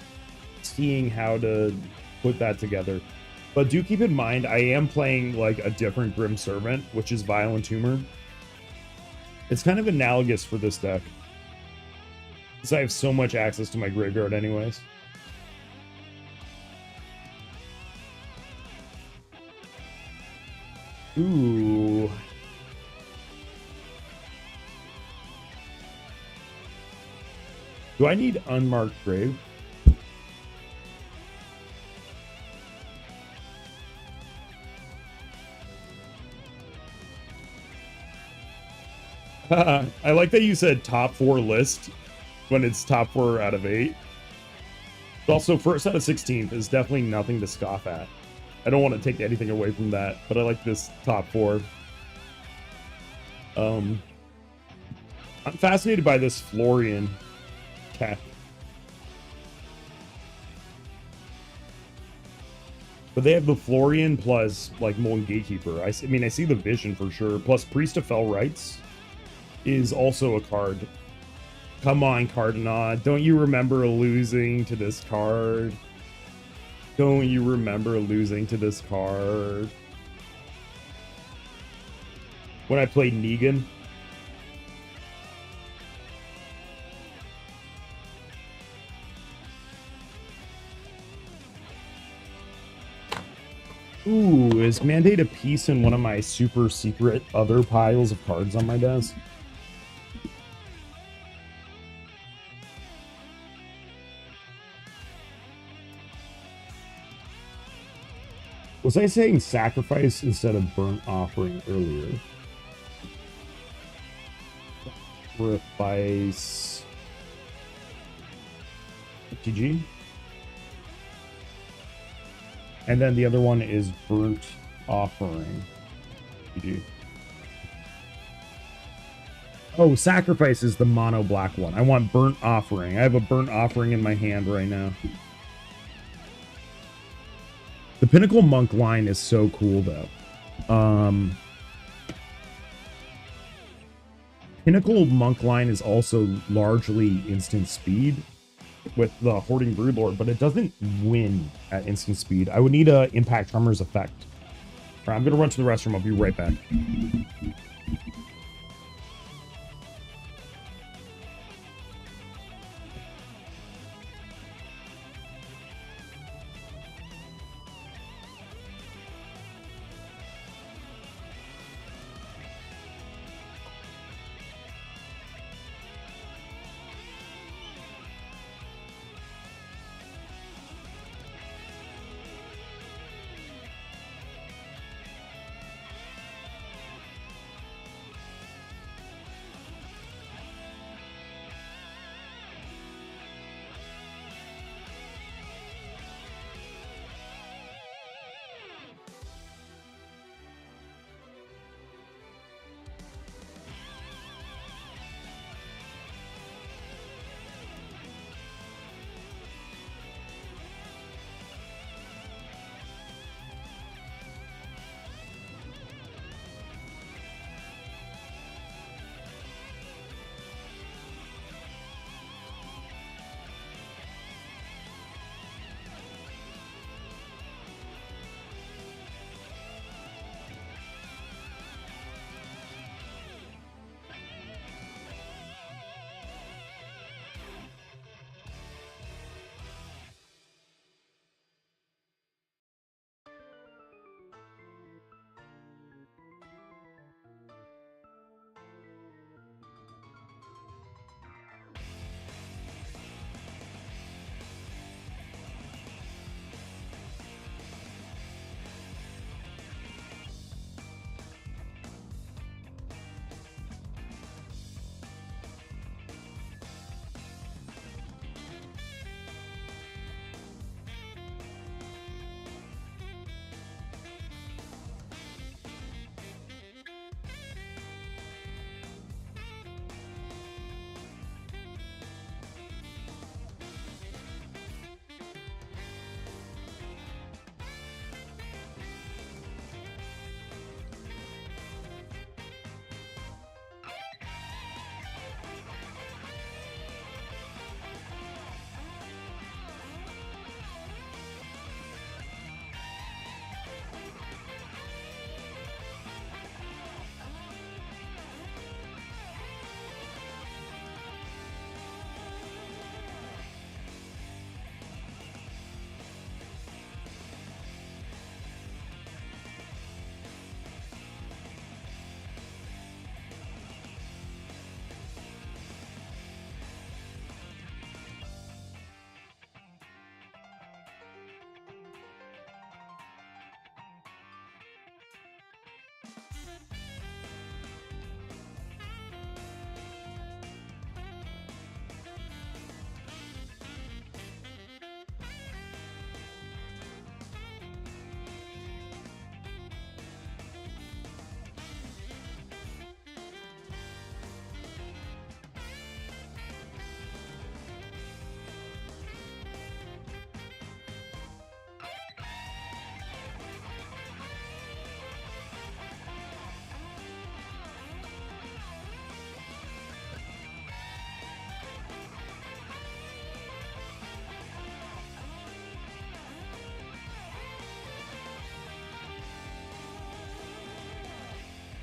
seeing how to put that together. But do keep in mind, I am playing like a different Grim Servant, which is Violent Tumor. It's kind of analogous for this deck. Because I have so much access to my graveyard anyways. Ooh. Do I need unmarked grave? I like that you said top 4 list when it's top 4 out of 8. But also, first out of 16th is definitely nothing to scoff at. I don't want to take anything away from that, but I like this top 4. I'm fascinated by this Florian tech. But they have the Florian plus, like, Molten Gatekeeper. I mean, I see the vision for sure. Plus, Priest of Fell Rites is also a card. Come on, Cardinal. Don't you remember losing to this card? Don't you remember losing to this card? When I played Negan? Ooh, is Mandate a piece in one of my super secret other piles of cards on my desk? Was I saying sacrifice instead of burnt offering earlier? Sacrifice. GG. And then the other one is burnt offering. GG. Oh, sacrifice is the mono black one. I want burnt offering. I have a burnt offering in my hand right now. The Pinnacle Monk line is so cool, though. Pinnacle Monk line is also largely instant speed with the Hoarding Broodlord, but it doesn't win at instant speed. I would need a Impact Tremors effect. All right, I'm going to run to the restroom. I'll be right back.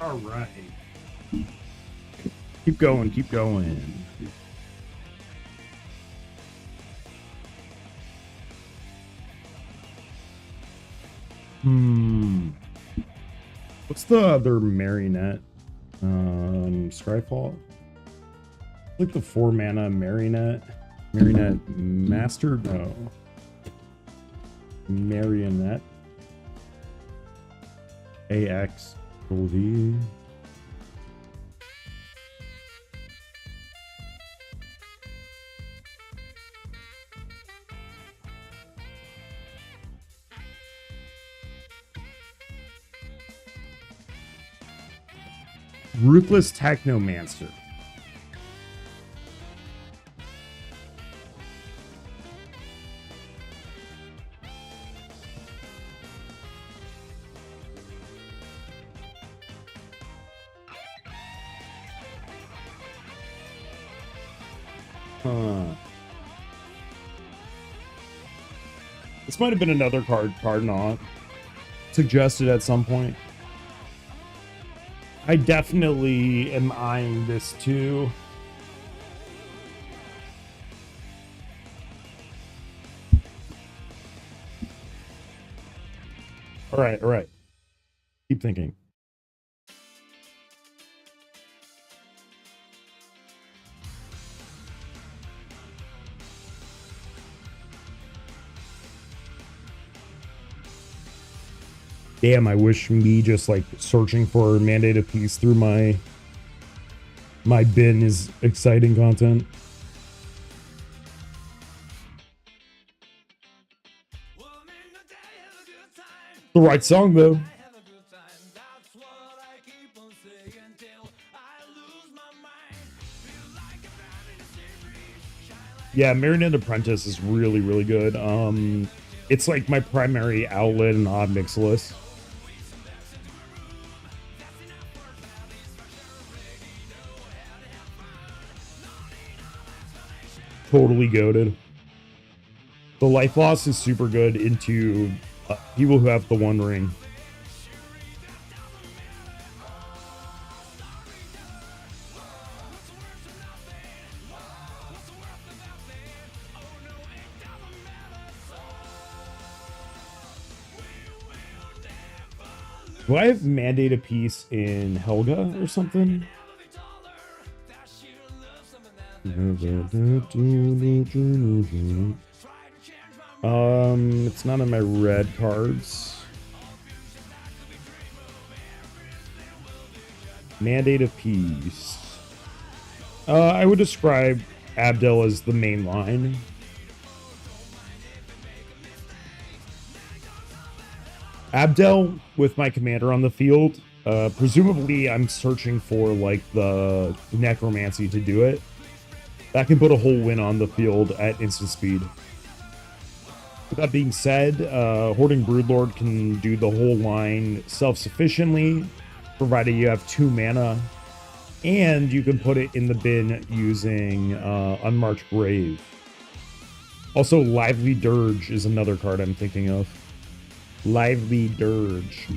All right. Keep going, keep going. What's the other marionette? Scryfall? Like the 4 mana marionette. Marionette master? No. Marionette. AX V. Ruthless Technomancer. This might have been another card not suggested at some point. I definitely am eyeing this too. All right. Keep thinking. Damn, I wish me just like searching for Mandate of Peace through my bin is exciting content. The right song though. Yeah, Marionette Apprentice is really, really good. It's like my primary outlet in odd mix list. Totally goated. The life loss is super good into people who have the One Ring. Do I have Mandate of Peace in Helga or something? It's not in my red cards. Mandate of Peace. I would describe Abdel as the main line. Abdel with my commander on the field. Presumably I'm searching for like the necromancy to do it. That can put a whole win on the field at instant speed. With that being said, Hoarding Broodlord can do the whole line self-sufficiently, provided you have 2 mana, and you can put it in the bin using Unmarked Grave. Also, Lively Dirge is another card I'm thinking of. Lively Dirge.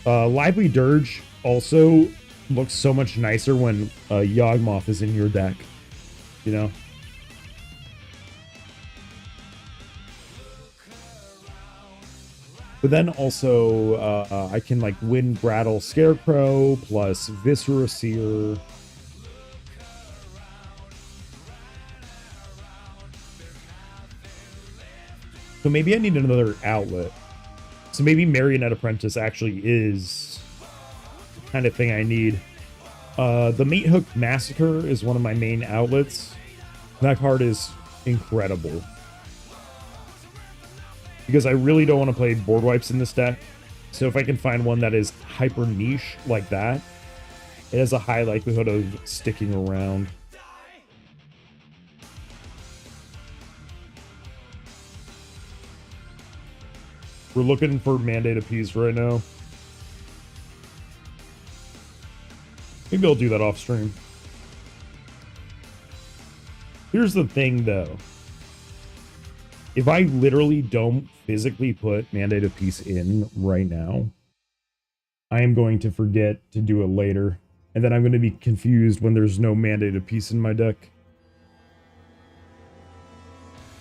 Lively Dirge also looks so much nicer when Yawgmoth is in your deck, you know? But then also, I can like win Brattle Scarecrow plus Viscera Seer. So maybe I need another outlet. So maybe Marionette Apprentice actually is the kind of thing I need. The Meat Hook Massacre is one of my main outlets. That card is incredible. Because I really don't want to play board wipes in this deck. So if I can find one that is hyper niche like that, it has a high likelihood of sticking around. We're looking for Mandate of Peace right now. Maybe I'll do that off stream. Here's the thing though. If I literally don't physically put Mandate of Peace in right now, I am going to forget to do it later. And then I'm going to be confused when there's no mandated piece in my deck.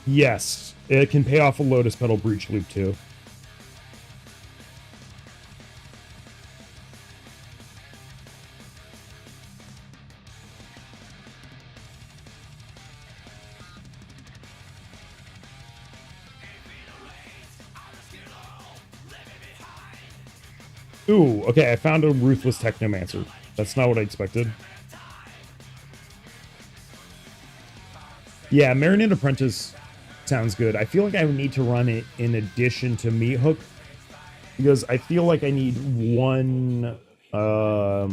Yes, it can pay off a Lotus Petal Breach Loop too. Ooh, okay, I found a Ruthless Technomancer. That's not what I expected. Yeah, Marinade Apprentice sounds good. I feel like I would need to run it in addition to Meat Hook, because I feel like I need one... I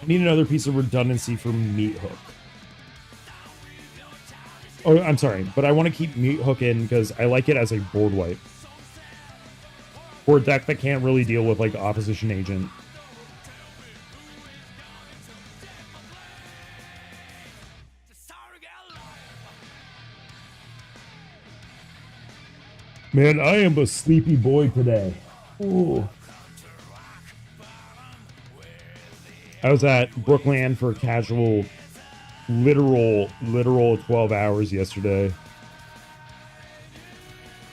need another piece of redundancy for Meat Hook. Oh, I'm sorry, but I want to keep Meat Hook in because I like it as a board wipe. For a deck that can't really deal with, like, Opposition Agent. Man, I am a sleepy boy today. Ooh. I was at Brookland for a casual, literal 12 hours yesterday.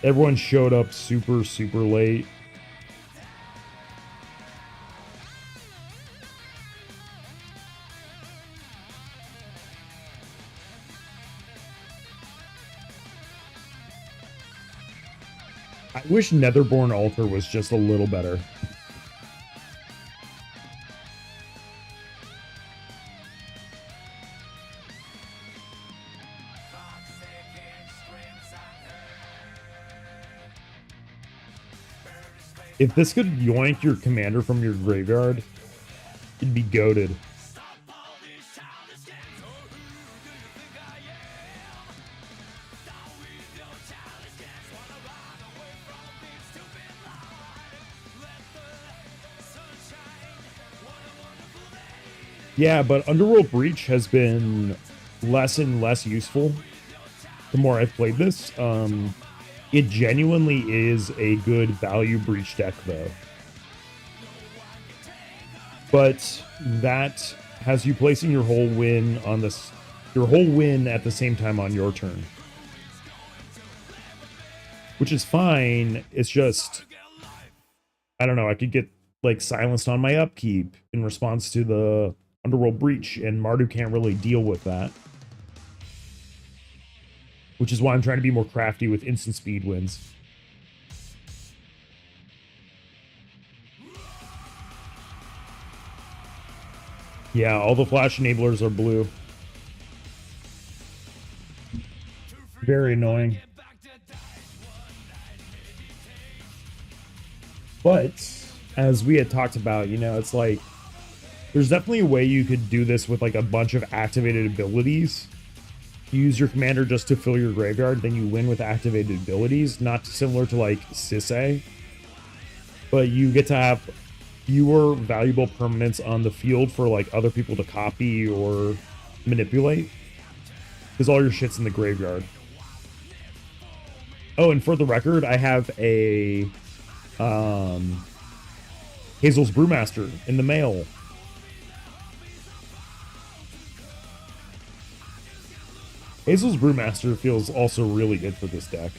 Everyone showed up super late. I wish Netherborn Altar was just a little better. If this could yoink your commander from your graveyard, it'd be goated. Yeah, but Underworld Breach has been less and less useful the more I've played this. It genuinely is a good value breach deck, though. But that has you placing your whole win on this, your whole win at the same time on your turn, which is fine. It's just, I don't know. I could get like silenced on my upkeep in response to the Underworld Breach, and Mardu can't really deal with that. Which is why I'm trying to be more crafty with instant speed wins. Yeah, all the flash enablers are blue. Very annoying. But, as we had talked about, you know, it's like, there's definitely a way you could do this with like a bunch of activated abilities. Use your commander just to fill your graveyard, then you win with activated abilities, not similar to like Celes, but you get to have fewer valuable permanents on the field for like other people to copy or manipulate, because all your shit's in the graveyard. Oh, and for the record, I have a Hazel's Brewmaster in the mail. Hazel's Brewmaster feels also really good for this deck.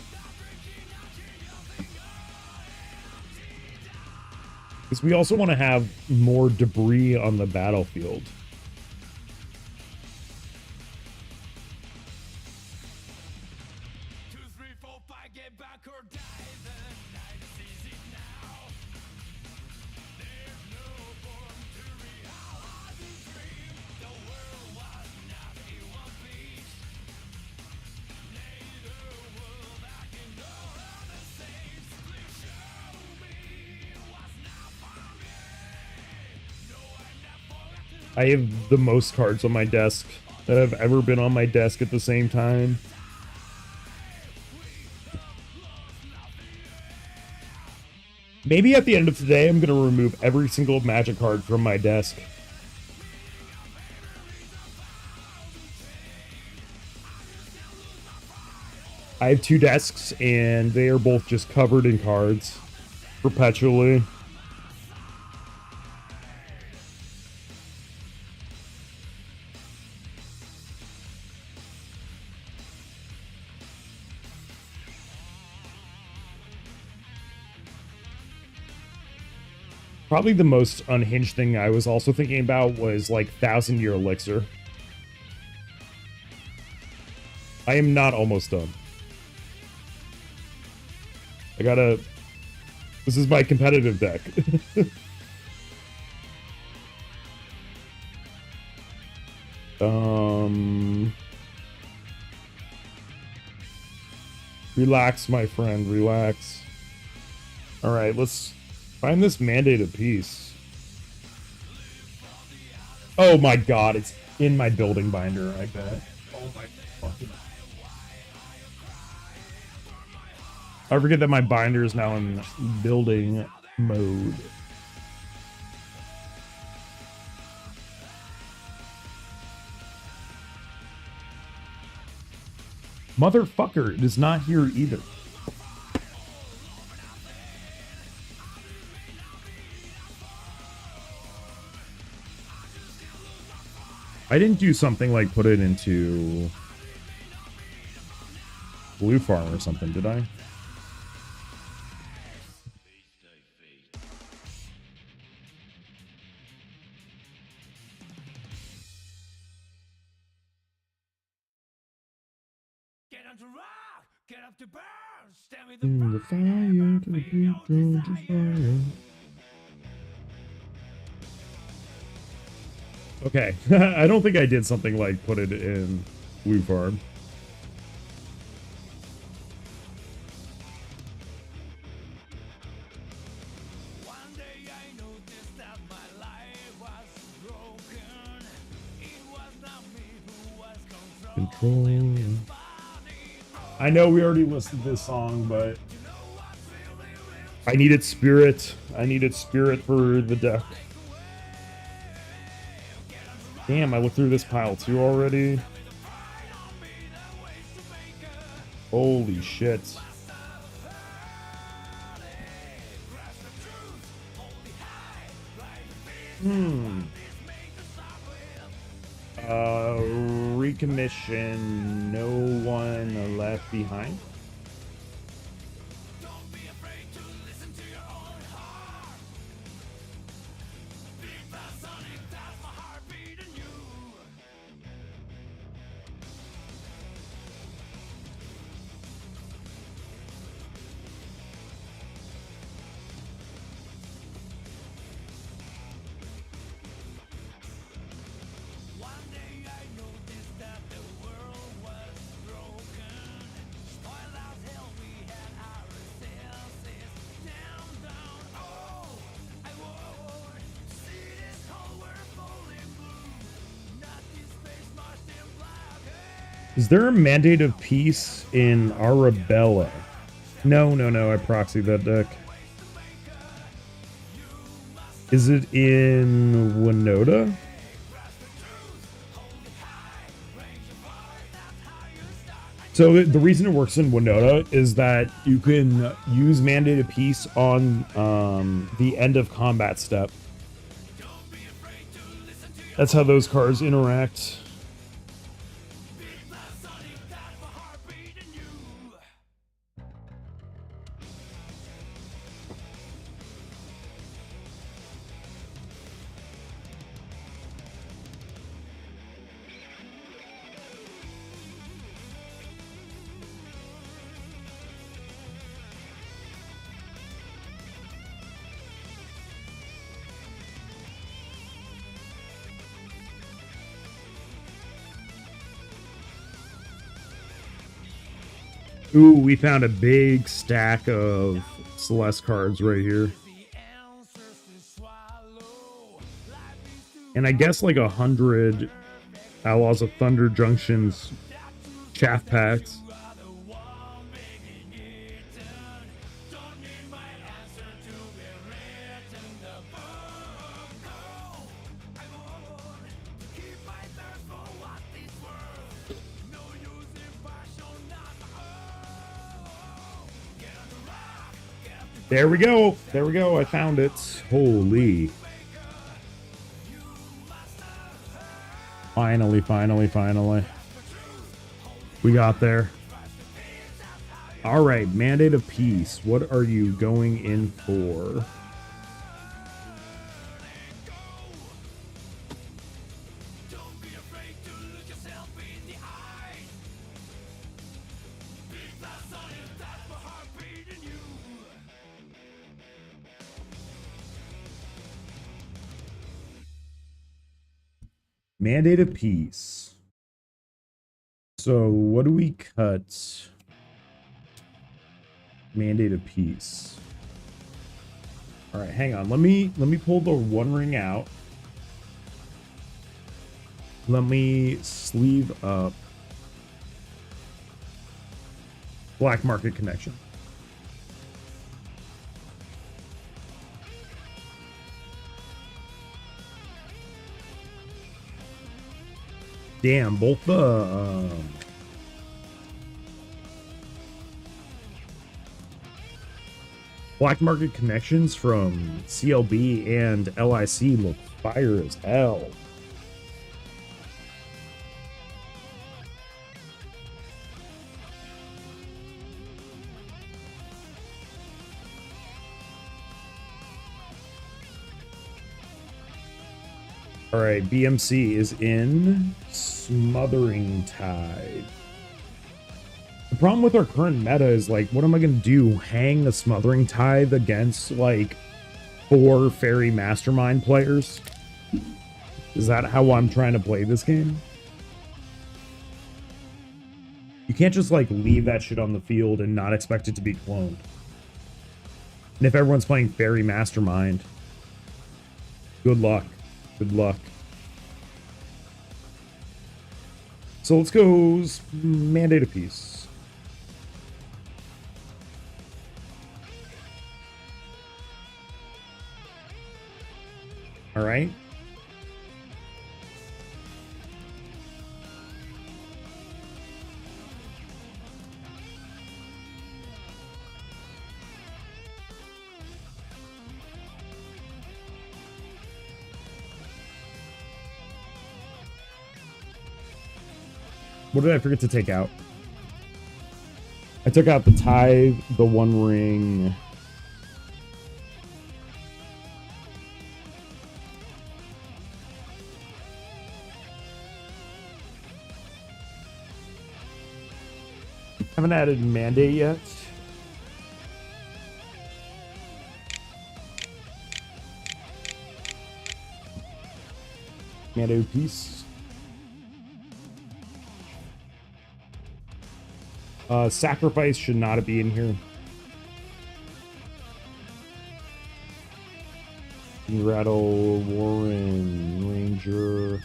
Because we also want to have more debris on the battlefield. I have the most cards on my desk that have ever been on my desk at the same time. Maybe at the end of today, I'm going to remove every single Magic card from my desk. I have two desks, and they are both just covered in cards perpetually. Probably the most unhinged thing I was also thinking about was like 1,000-year elixir. I am not almost done. I gotta... This is my competitive deck. Relax, my friend, relax. Alright, let's find this mandate of peace. Oh my god, it's in my building binder, I bet. Oh my fucking... I forget that my binder is now in building mode. Motherfucker, it is not here either. I didn't do something like put it into Blue Farm or something, did I? In the fire, to the beat, to fire. Okay, I don't think I did something like put it in Blue Farm. Control. I know we already listed this song, but I needed spirit. I needed spirit for the deck. Damn, I looked through this pile too already. Holy shit. Recommission, no one left behind. Is there a mandate of peace in Arabella? No, I proxied that deck. Is it in Winota? So the reason it works in Winota is that you can use mandate of peace on the end of combat step. That's how those cards interact. Ooh, we found a big stack of Celes cards right here. And I guess like 100 Outlaws of Thunder Junctions chaff packs. There we go. There we go. I found it. Holy. Finally, finally, finally. We got there. All right, Mandate of Peace. What are you going in for? Mandate of Peace. So what do we cut? Mandate of Peace. All right, hang on. Let me pull the One Ring out. Let me sleeve up Black Market Connection. Damn, both the Black Market Connections from CLB and LIC look fire as hell. All right, BMC is in Smothering Tide. The problem with our current meta is, like, what am I going to do? Hang a Smothering Tide against, like, 4 Fairy Mastermind players? Is that how I'm trying to play this game? You can't just, like, leave that shit on the field and not expect it to be cloned. And if everyone's playing Fairy Mastermind, good luck. Good luck. So let's go Mandate of Peace. All right. What did I forget to take out? I took out the Tithe, the One Ring. Haven't added Mandate yet. Mandate of Peace. Sacrifice should not be in here. Rattle, Warren, Ranger.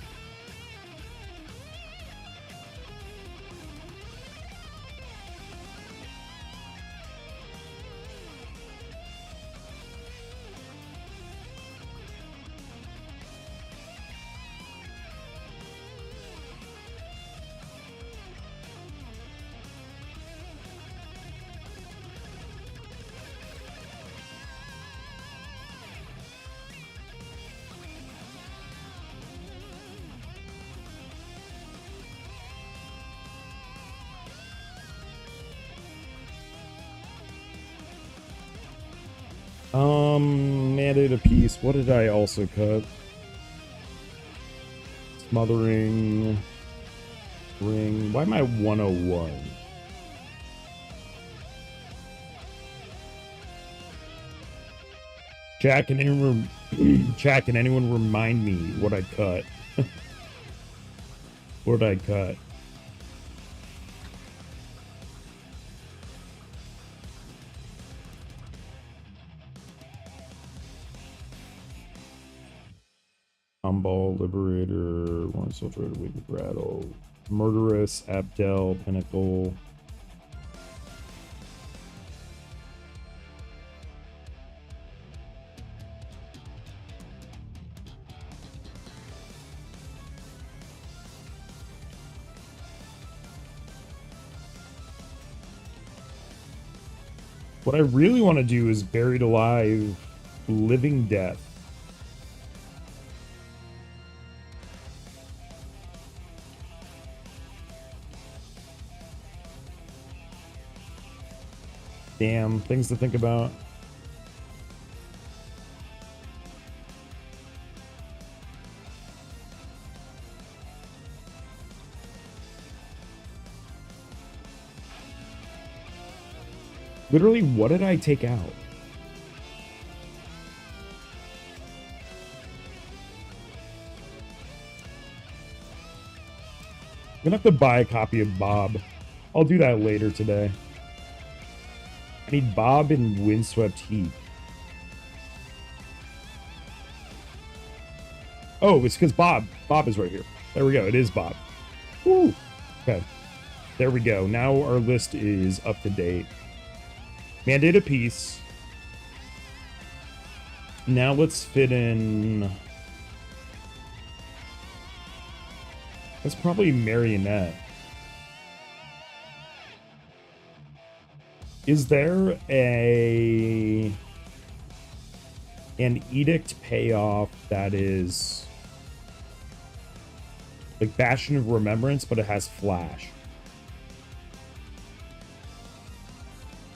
Mandate of Peace. What did I also cut? Smothering Ring. Why am I 101? Chat, can anyone remind me what I cut? What did I cut? Ball, Liberator, one soldier, Wicked Rattle, Murderous, Abdel, Pinnacle. What I really want to do is Buried Alive, Living Death. Damn, things to think about. Literally, what did I take out? I'm gonna have to buy a copy of Bob. I'll do that later today. I need Bob and Windswept Heat. Oh, it's because Bob is right here. There we go. It is Bob. Woo. Okay. There we go. Now our list is up to date. Mandate a piece. Now let's fit in. That's probably Marionette. Is there an edict payoff that is like Bastion of Remembrance, but it has flash?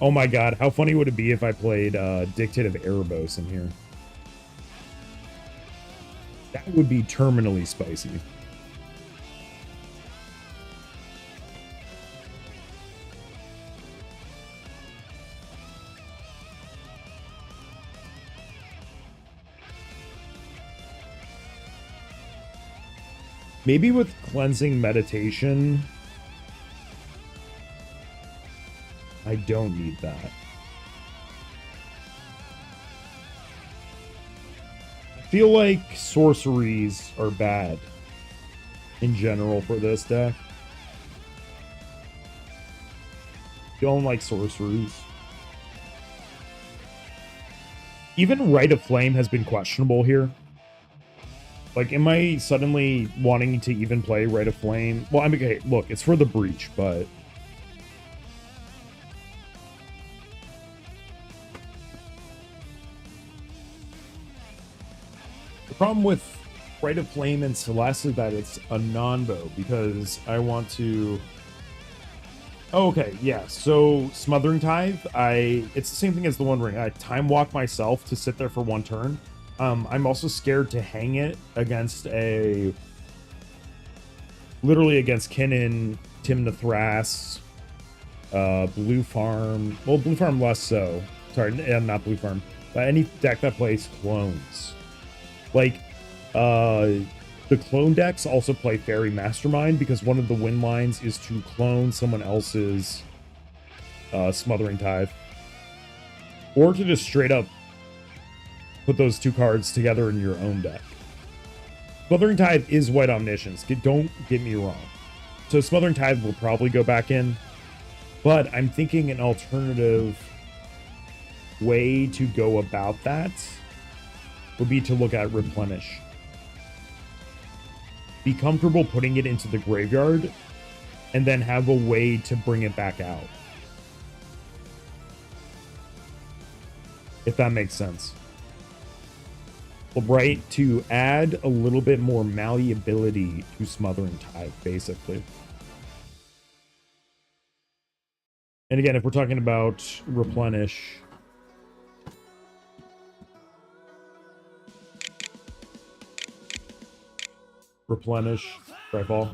Oh my god, how funny would it be if I played Dictate of Erebos in here? That would be terminally spicy. Maybe with Cleansing Meditation, I don't need that. I feel like sorceries are bad in general for this deck. Don't like sorceries. Even Rite of Flame has been questionable here. Like, am I suddenly wanting to even play Rite of Flame? Well, I mean, okay, look, it's for the Breach, but... The problem with Rite of Flame and Celes is that it's a non-bow, because I want to... Oh, okay, yeah, so Smothering Tithe, it's the same thing as the One Ring. I time walk myself to sit there for one turn. I'm also scared to hang it against literally against Kinnan, Tim the Thras, Blue Farm. Well, Blue Farm less so. Sorry, not Blue Farm. But any deck that plays clones. Like, the clone decks also play Fairy Mastermind because one of the win lines is to clone someone else's Smothering Tithe. Or to just straight up put those two cards together in your own deck. Smothering Tithe is White Omniscience. Don't get me wrong. So Smothering Tithe will probably go back in. But I'm thinking an alternative way to go about that would be to look at Replenish. Be comfortable putting it into the graveyard and then have a way to bring it back out. If that makes sense. Right, to add a little bit more malleability to Smothering Tithe, basically. And again, if we're talking about Replenish, Strifeball.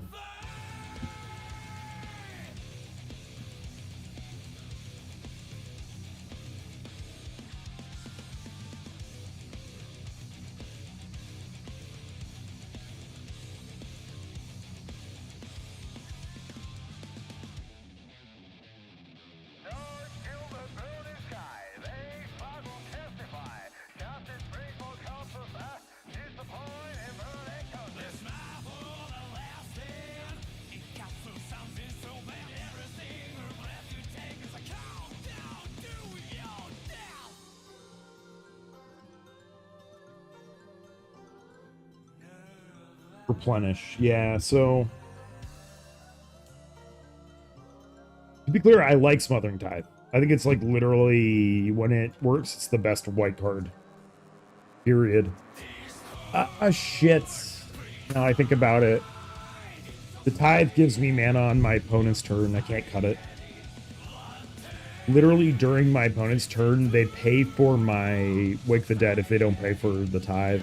Replenish, yeah, so to be clear, I like Smothering Tithe. I think it's like literally when it works, it's the best white card. Period. Shit. Now I think about it. The Tithe gives me mana on my opponent's turn. I can't cut it. Literally during my opponent's turn, they pay for my Wake the Dead if they don't pay for the Tithe.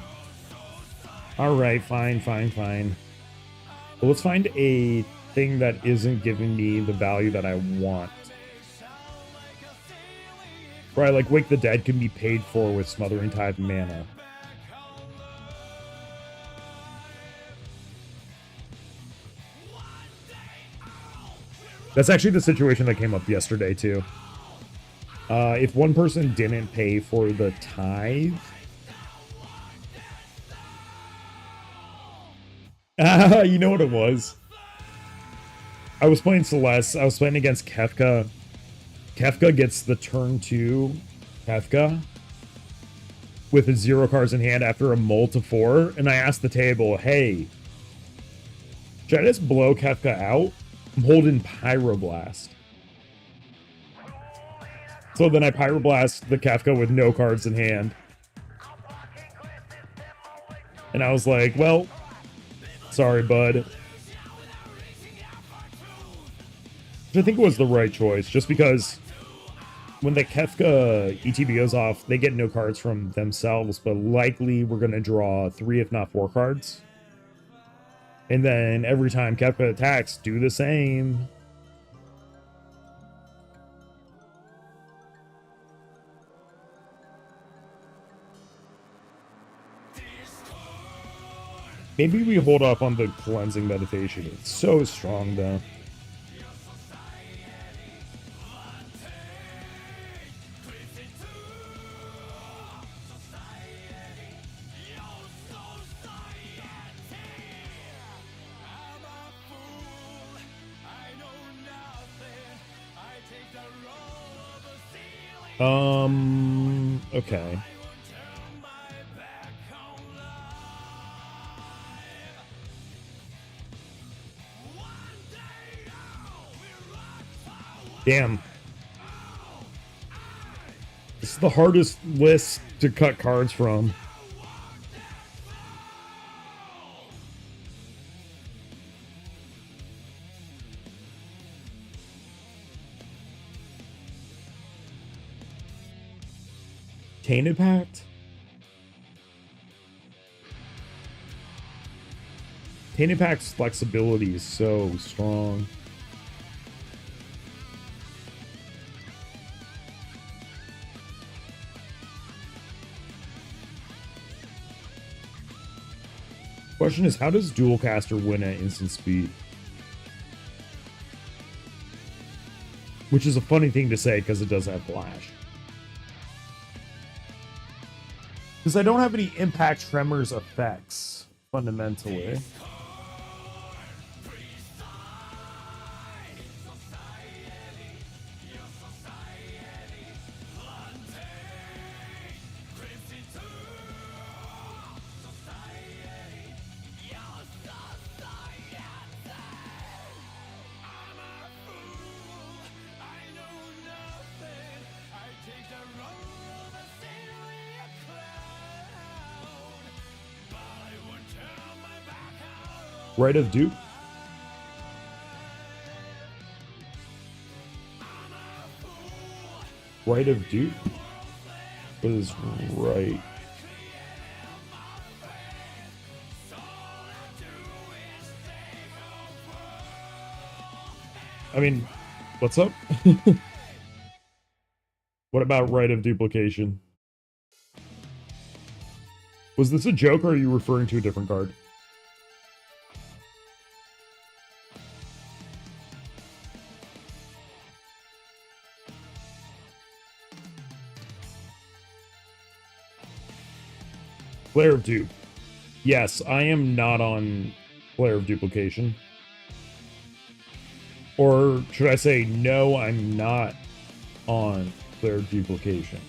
Alright, fine. Well, let's find a thing that isn't giving me the value that I want. Right, like Wake the Dead can be paid for with Smothering Tithe mana. That's actually the situation that came up yesterday, too. If one person didn't pay for the Tithe... you know what it was? I was playing Celes. I was playing against Kefka. Kefka gets the turn 2 Kefka with his 0 cards in hand after a mull to 4. And I asked the table, hey, should I just blow Kefka out? I'm holding Pyroblast. So then I Pyroblast the Kefka with no cards in hand. And I was like, well, sorry, bud. Which I think was the right choice, just because when the Kefka ETB goes off, they get no cards from themselves, but likely we're going to draw 3 if not 4 cards. And then every time Kefka attacks, do the same. Maybe we hold off on the cleansing meditation. It's so strong, though. Okay. Damn. This is the hardest list to cut cards from. Tainted Pact? Tainted Pact's flexibility is so strong. Question is, how does Dual Caster win at instant speed? Which is a funny thing to say because it does have Flash. Because I don't have any Impact Tremors effects, fundamentally. Right of Dupe. Right of Dupe? What is right? I mean, what's up? What about right of duplication? Was this a joke or are you referring to a different card? Flare of Dupe. Yes, I am not on Flare of Duplication. Or should I say, no, I'm not on Flare of Duplication.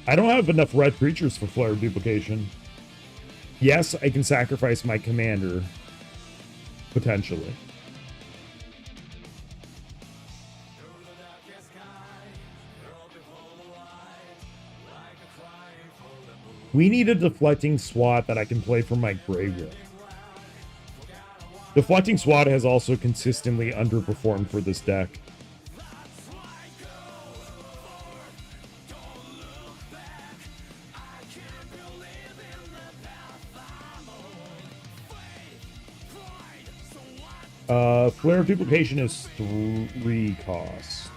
I don't have enough red creatures for Flare of Duplication. Yes, I can sacrifice my commander. Potentially. We need a deflecting SWAT that I can play from my graveyard. Deflecting SWAT has also consistently underperformed for this deck. Flare of Duplication is 3 cost.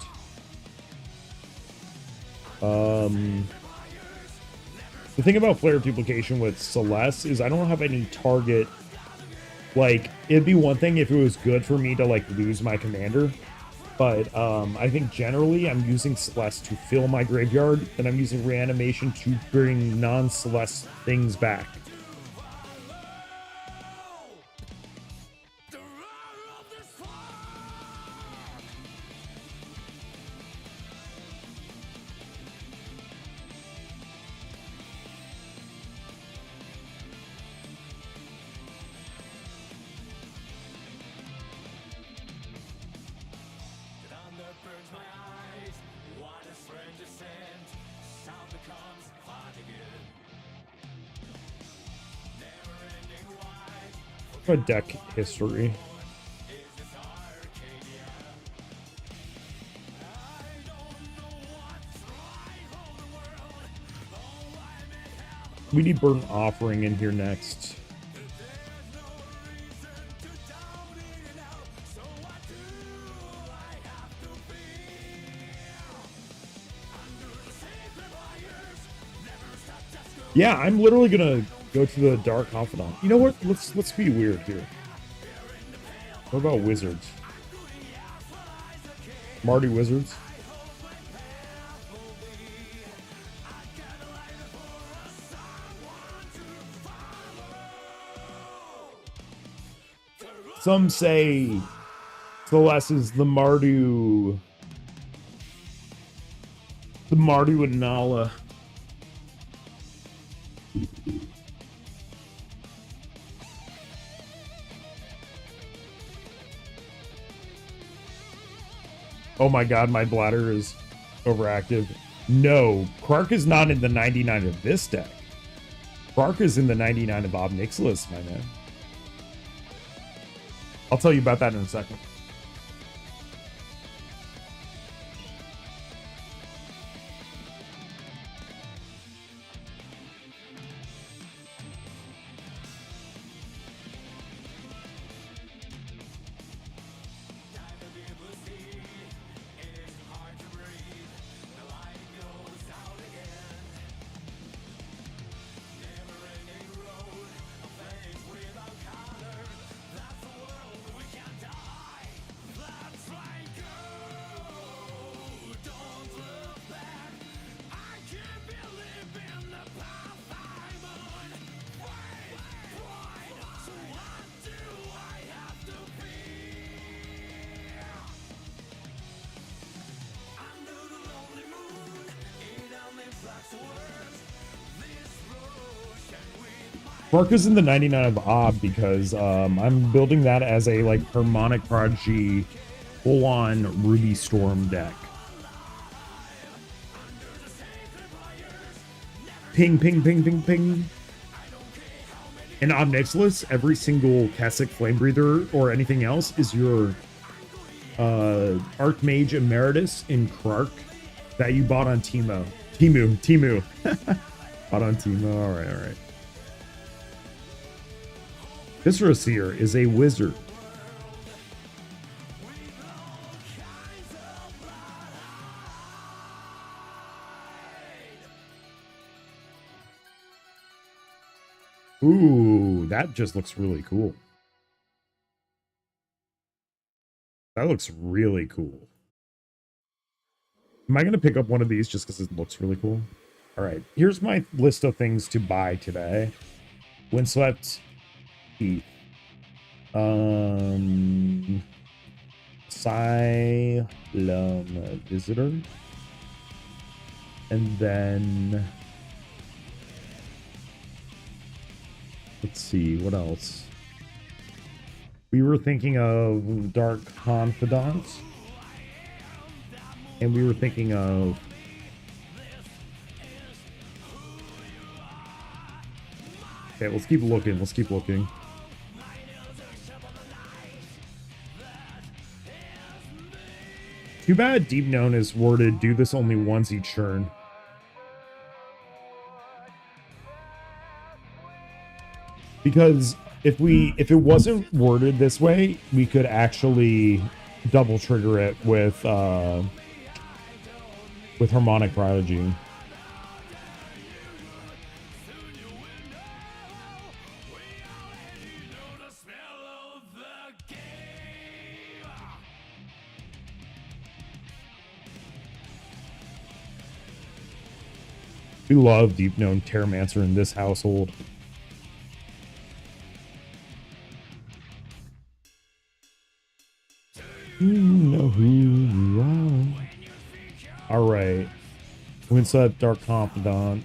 The thing about Flare of Duplication with Celes is I don't have any target. Like, it'd be one thing if it was good for me to, like, lose my commander. But I think generally I'm using Celes to fill my graveyard, and I'm using Reanimation to bring non-Celes things back. A deck history. We need Burnt Offering in here next. Yeah, I'm literally gonna go to the Dark Confidant. You know what? Let's be weird here. What about Wizards? Marty Wizards? Some say Celes is the Mardu. The Mardu and Nala. Oh my god, my bladder is overactive. No, Quark is not in the 99 of this deck. Quark is in the 99 of Ob Nixilis, my man. I'll tell you about that in a second. Quark is in the 99 of Ob because I'm building that as a like Harmonic Prodigy full-on Ruby Storm deck. Ping, ping, ping, ping, ping. In Ob Nixilis, every single Keswick Flame Breather or anything else is your Archmage Emeritus in Krark that you bought on Timu. Bought on Timu. All right. Viscera Seer is a wizard. Ooh, that just looks really cool. That looks really cool. Am I going to pick up one of these just because it looks really cool? All right, here's my list of things to buy today. Windswept Heath. Asylum Visitor. And then... let's see, what else? We were thinking of Dark Confidant. And we were thinking of... Okay, let's keep looking. Let's keep looking. Too bad Deep Known is worded, do this only once each turn. Because if it wasn't worded this way, we could actually double trigger it with Harmonic Prodigy. We love Deep Known Terramancer in this household. You know who you are. All right. Windswept, Dark Confidant.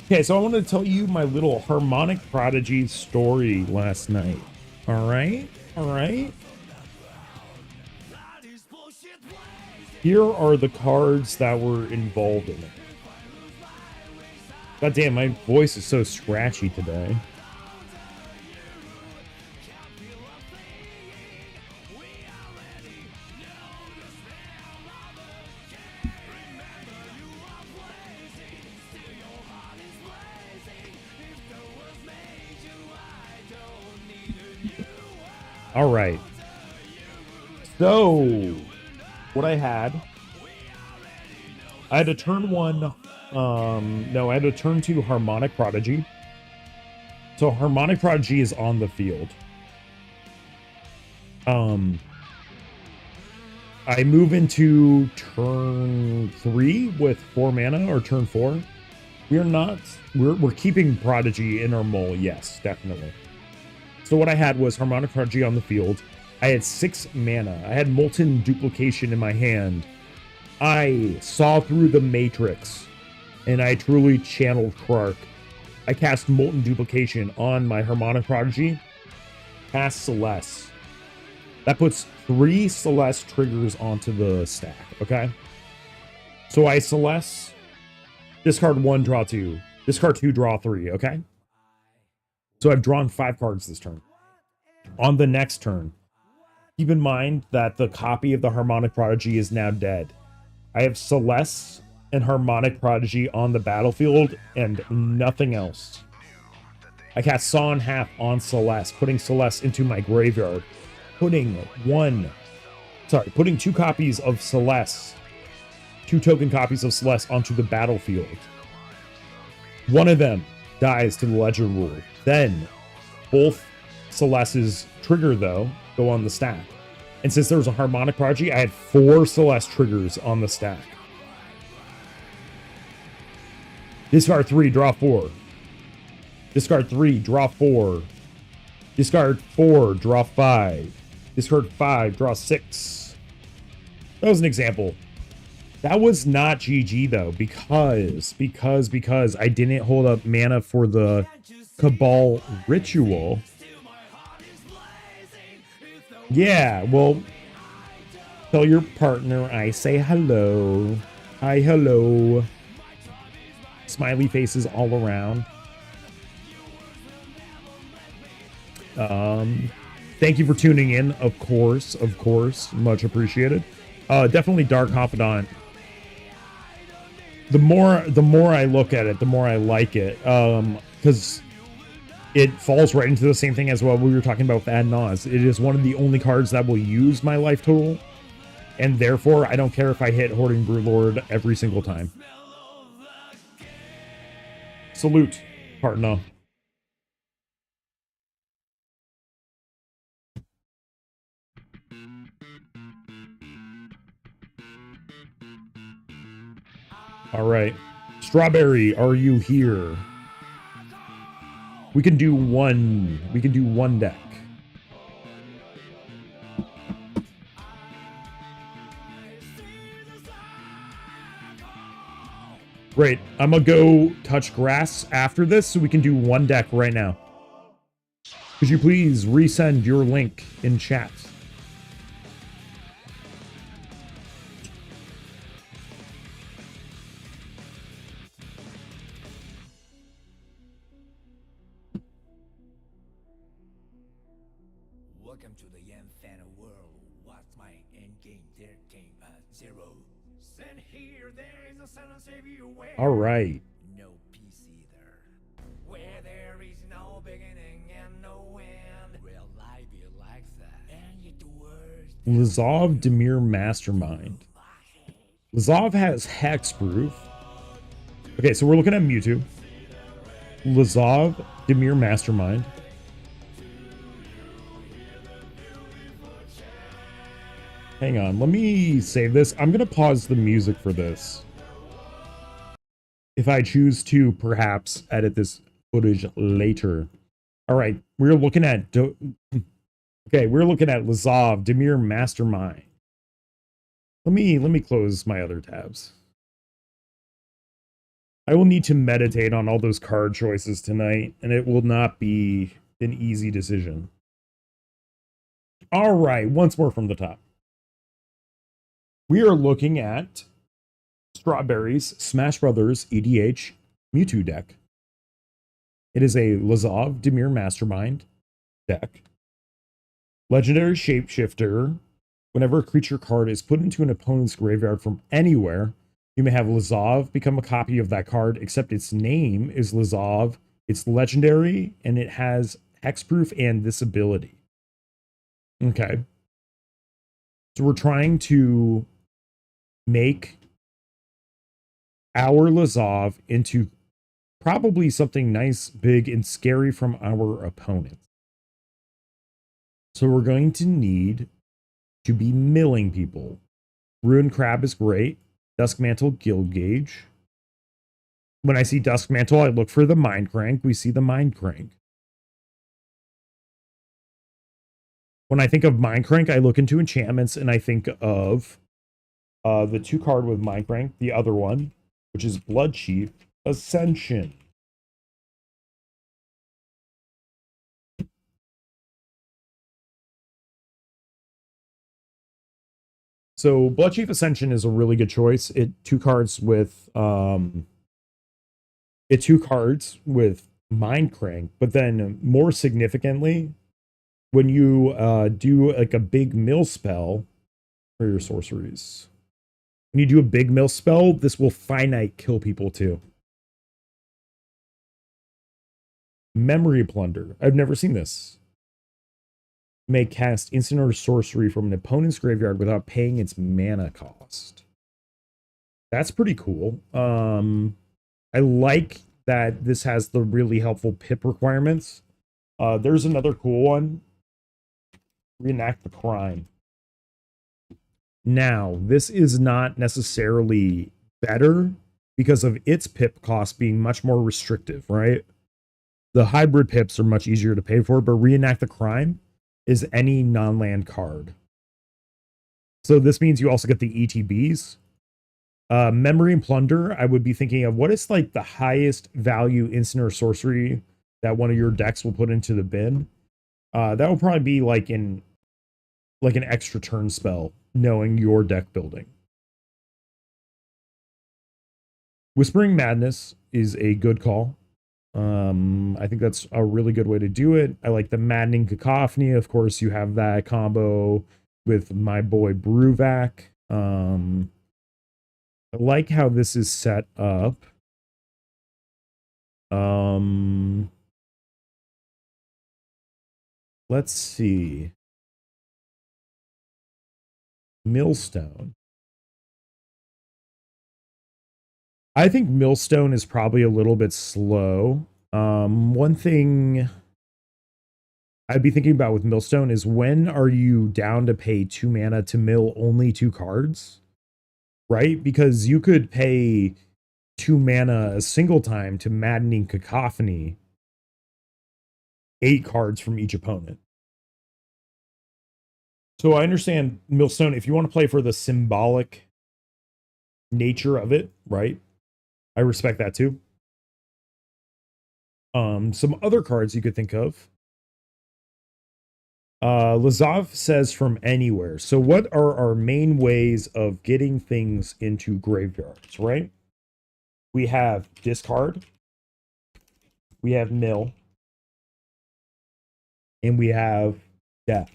Okay, so I want to tell you my little Harmonic Prodigy story last night. All right? All right? Here are the cards that were involved in it. God damn, my voice is so scratchy today. All right. So, what I had a turn one. No, I had a turn two Harmonic Prodigy. So Harmonic Prodigy is on the field. I move into turn 3 with 4 mana, or turn 4. We're keeping Prodigy in our mole, yes, definitely. So what I had was Harmonic Prodigy on the field. I had 6 mana. I had Molten Duplication in my hand. I saw through the Matrix, and I truly channeled Clark. I cast Molten Duplication on my Harmonic Prodigy, cast Celes. That puts 3 Celes triggers onto the stack, okay? So I Celes, discard 1, draw 2. Discard 2, draw 3, okay? So I've drawn 5 cards this turn. On the next turn, keep in mind that the copy of the Harmonic Prodigy is now dead. I have Celes and Harmonic Prodigy on the battlefield and nothing else. I cast Saw in Half on Celes, putting Celes into my graveyard. Putting 2 copies of Celes, 2 token copies of Celes onto the battlefield. One of them dies to the Legend Rule. Then, both Celes's trigger, though, go on the stack. And since there was a Harmonic Prodigy, I had 4 Celes triggers on the stack. Discard 3, draw 4. Discard 3, draw 4. Discard 4, draw 5. Discard 5, draw 6. That was an example. That was not GG, though, because I didn't hold up mana for the Cabal Ritual. Yeah, well, tell your partner I say hello. Hi, hello. Smiley faces all around. Thank you for tuning in, of course, much appreciated. Definitely Dark Confidant. The more I look at it, the more I like it, because it falls right into the same thing as what we were talking about with Ad Nauseam. It is one of the only cards that will use my life total, and therefore I don't care if I hit Hoarding Broodlord every single time. Salute, partner. All right. Strawberry, are you here? We can do one deck. Great. I'm gonna go touch grass after this so we can do one deck right now. Could you please resend your link in chat? Welcome to the Yan Fan world. What's my end game? Their game 0. Send here, there is a sun save you where. All right. No peace either. Where there is no beginning and no end. Real life be like that. And yet the worst. Lazov Demir Mastermind. Lazov has hexproof. Okay, so we're looking at Mewtwo. Lazov Demir Mastermind. Hang on, let me save this. I'm going to pause the music for this. If I choose to perhaps edit this footage later. All right, we're looking at we're looking at Lazov Demir Mastermind. Let me close my other tabs. I will need to meditate on all those card choices tonight, and it will not be an easy decision. All right, once more from the top. We are looking at Strawberries Smash Brothers EDH Mewtwo deck. It is a Lazov Demir Mastermind deck. Legendary Shapeshifter. Whenever a creature card is put into an opponent's graveyard from anywhere, you may have Lazov become a copy of that card, except its name is Lazov. It's legendary, and it has hexproof and this ability. Okay. So we're trying to make our Lazov into probably something nice, big, and scary from our opponent. So we're going to need to be milling people. Rune Crab is great. Duskmantle Guild Gauge. When I see Duskmantle, I look for the Mind Crank. We see the Mind Crank. When I think of Mind Crank, I look into enchantments and I think of the 2 card with Mind Crank, the other one, which is Blood Chief Ascension. So Blood Chief Ascension is a really good choice. It 2 cards with Mind Crank, but then more significantly, when you do like a big mill spell for your sorceries. When you do a big mill spell, this will finite kill people too. Memory Plunder. I've never seen this. May cast instant or sorcery from an opponent's graveyard without paying its mana cost. That's pretty cool. I like that this has the really helpful pip requirements. There's another cool one. Reenact the Crime. Now, this is not necessarily better because of its pip cost being much more restrictive, right? The hybrid pips are much easier to pay for, but Reenact the Crime is any non-land card. So this means you also get the ETBs. Memory and Plunder, I would be thinking of what is like the highest value instant or sorcery that one of your decks will put into the bin. That will probably be like an extra turn spell, knowing your deck building. Whispering Madness is a good call. I think that's a really good way to do it. I like the Maddening Cacophony. Of course, you have that combo with my boy Bruvac. I like how this is set up. Let's see. Millstone. I think Millstone is probably a little bit slow. One thing I'd be thinking about with Millstone is when are you down to pay 2 mana to mill only 2 cards? Right? Because you could pay 2 mana a single time to Maddening Cacophony 8 cards from each opponent. So I understand Millstone, if you want to play for the symbolic nature of it, right? I respect that too. Some other cards you could think of. Lazov says from anywhere. So what are our main ways of getting things into graveyards, right? We have discard, we have mill, and we have death.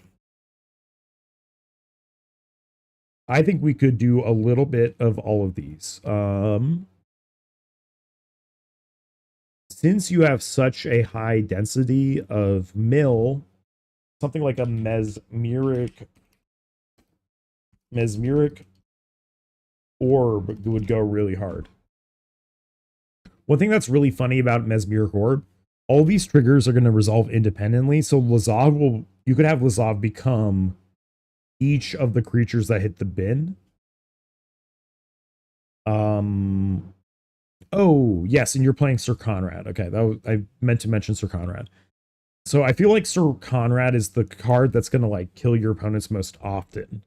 I think we could do a little bit of all of these. Since you have such a high density of mill, something like a mesmeric orb would go really hard. One thing that's really funny about mesmeric orb, all these triggers are going to resolve independently. So you could have Lazov become each of the creatures that hit the bin. Oh yes, and you're playing Sir Conrad. Okay, I meant to mention Sir Conrad. So I feel like Sir Conrad is the card that's going to like kill your opponents most often.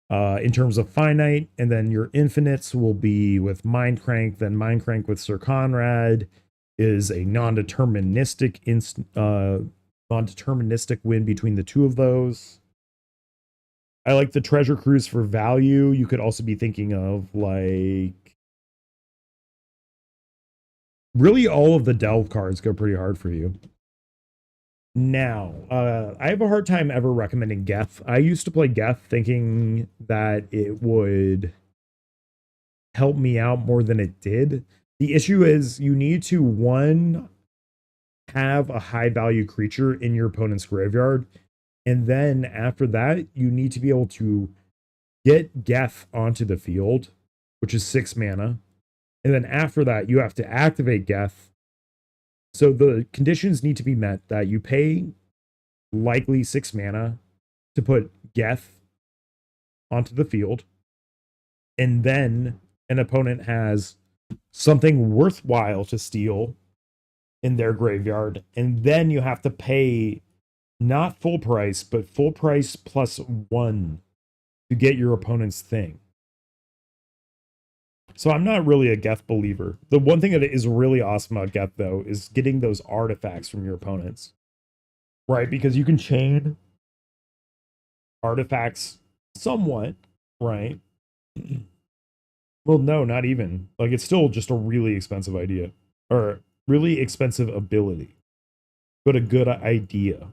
In terms of finite, and then your infinites will be with Mindcrank. Then Mindcrank with Sir Conrad is a non-deterministic win between the two of those. I like the Treasure Cruise for value. You could also be thinking of like really all of the Delve cards go pretty hard for you. Now, I have a hard time ever recommending Geth. I used to play Geth thinking that it would help me out more than it did. The issue is you need to, one, have a high value creature in your opponent's graveyard. And then after that, you need to be able to get Geth onto the field, which is 6 mana. And then after that, you have to activate Geth. So the conditions need to be met that you pay likely 6 mana to put Geth onto the field. And then an opponent has something worthwhile to steal in their graveyard. And then you have to pay not full price, but full price plus 1 to get your opponent's thing. So I'm not really a Geth believer. The one thing that is really awesome about Geth, though, is getting those artifacts from your opponents. Right? Because you can chain artifacts somewhat, right? Well, no, not even. Like, it's still just a really expensive idea. Or really expensive ability. But a good idea.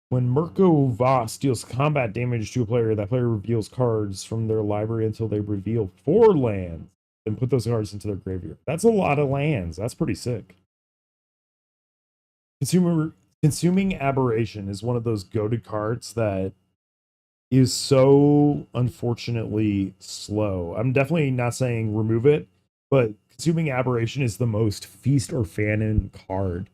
When Mirko Voss deals combat damage to a player, that player reveals cards from their library until they reveal 4 lands and put those cards into their graveyard. That's a lot of lands. That's pretty sick. Consuming Aberration is one of those goated cards that is so unfortunately slow. I'm definitely not saying remove it, but Consuming Aberration is the most feast or famine card.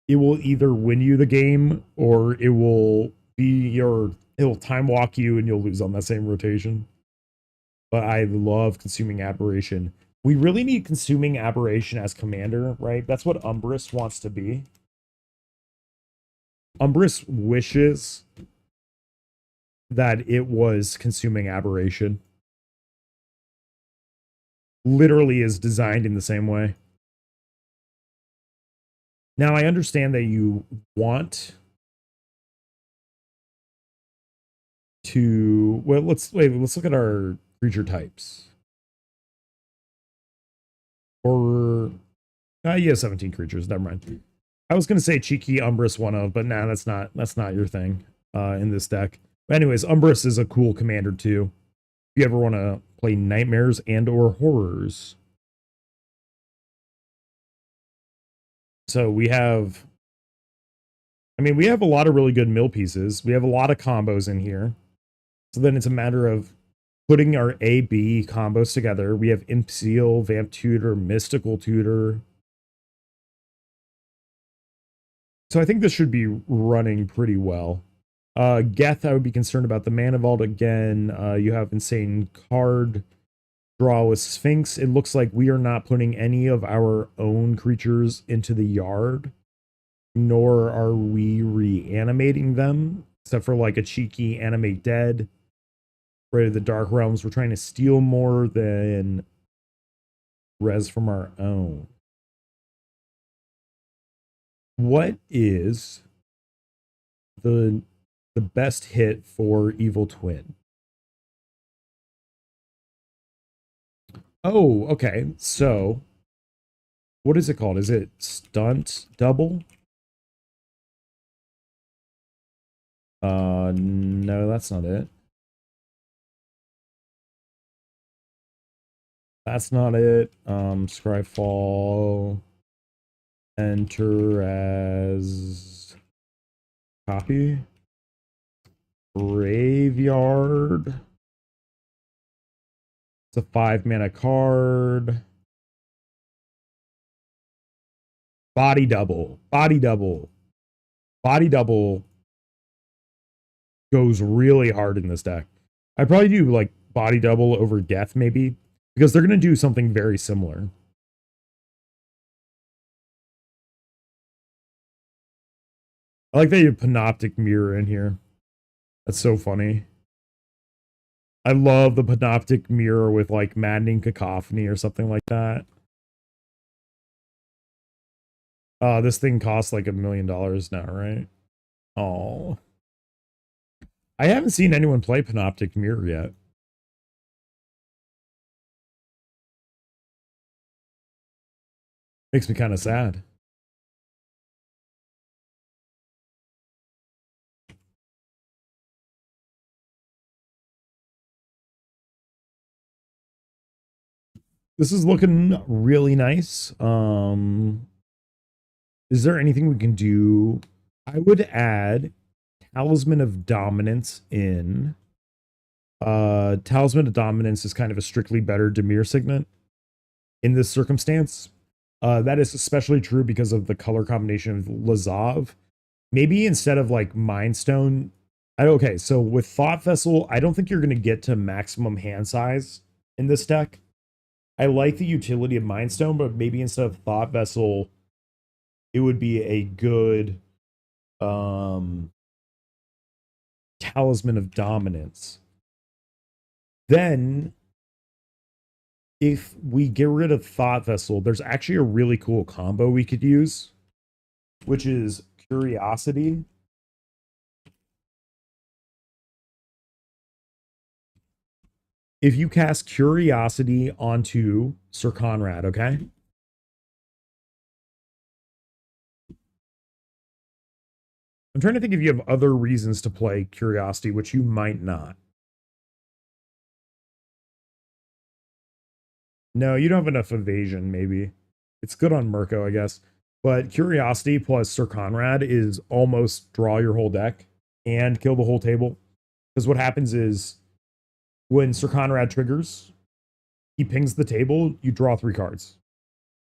It will either win you the game or it will it'll time walk you and you'll lose on that same rotation. But I love Consuming Aberration. We really need Consuming Aberration as commander, right? That's what Umbrus wants to be. Umbrus wishes that it was Consuming Aberration. Literally is designed in the same way. Now, I understand that you want to... Well, let's look at our creature types. Or... yeah, 17 creatures, never mind. I was going to say Cheeky Umbrus one of, but nah, that's not your thing in this deck. But anyways, Umbrus is a cool commander too. If you ever want to play Nightmares and or Horrors. So we have... I mean, we have a lot of really good mill pieces. We have a lot of combos in here. So then it's a matter of putting our A-B combos together. We have Imp Seal, Vamp Tutor, Mystical Tutor. So I think this should be running pretty well. Geth, I would be concerned about the Mana Vault again. You have insane card draw with Sphinx. It looks like we are not putting any of our own creatures into the yard, nor are we reanimating them, except for like a cheeky Animate Dead. Right of the Dark Realms, we're trying to steal more than res from our own. What is the best hit for Evil Twin? Oh, okay. So, what is it called? Is it stunt double? No, that's not it. That's not it. Scryfall. Enter as copy. Graveyard. It's a 5-mana card. Body double. Body double. Body double goes really hard in this deck. I'd probably do like body double over death, maybe, because they're going to do something very similar. I like that you have Panoptic Mirror in here. That's so funny. I love the Panoptic Mirror with like Maddening Cacophony or something like that. This thing costs like $1 million now, right? Oh. I haven't seen anyone play Panoptic Mirror yet. Makes me kind of sad. This is looking really nice. Is there anything we can do? I would add Talisman of Dominance in. Talisman of Dominance is kind of a strictly better Dimir signet in this circumstance. That is especially true because of the color combination of Lazav. Maybe instead of like Mind Stone. Okay, so with Thought Vessel, I don't think you're going to get to maximum hand size in this deck. I like the utility of Mind Stone, but maybe instead of Thought Vessel, it would be a good Talisman of Dominance. Then, if we get rid of Thought Vessel, there's actually a really cool combo we could use, which is Curiosity. If you cast Curiosity onto Sir Conrad, okay? I'm trying to think if you have other reasons to play Curiosity, which you might not. No, you don't have enough evasion, maybe. It's good on Mirko, I guess. But Curiosity plus Sir Conrad is almost draw your whole deck and kill the whole table. Because what happens is when Sir Conrad triggers, he pings the table, you draw 3 cards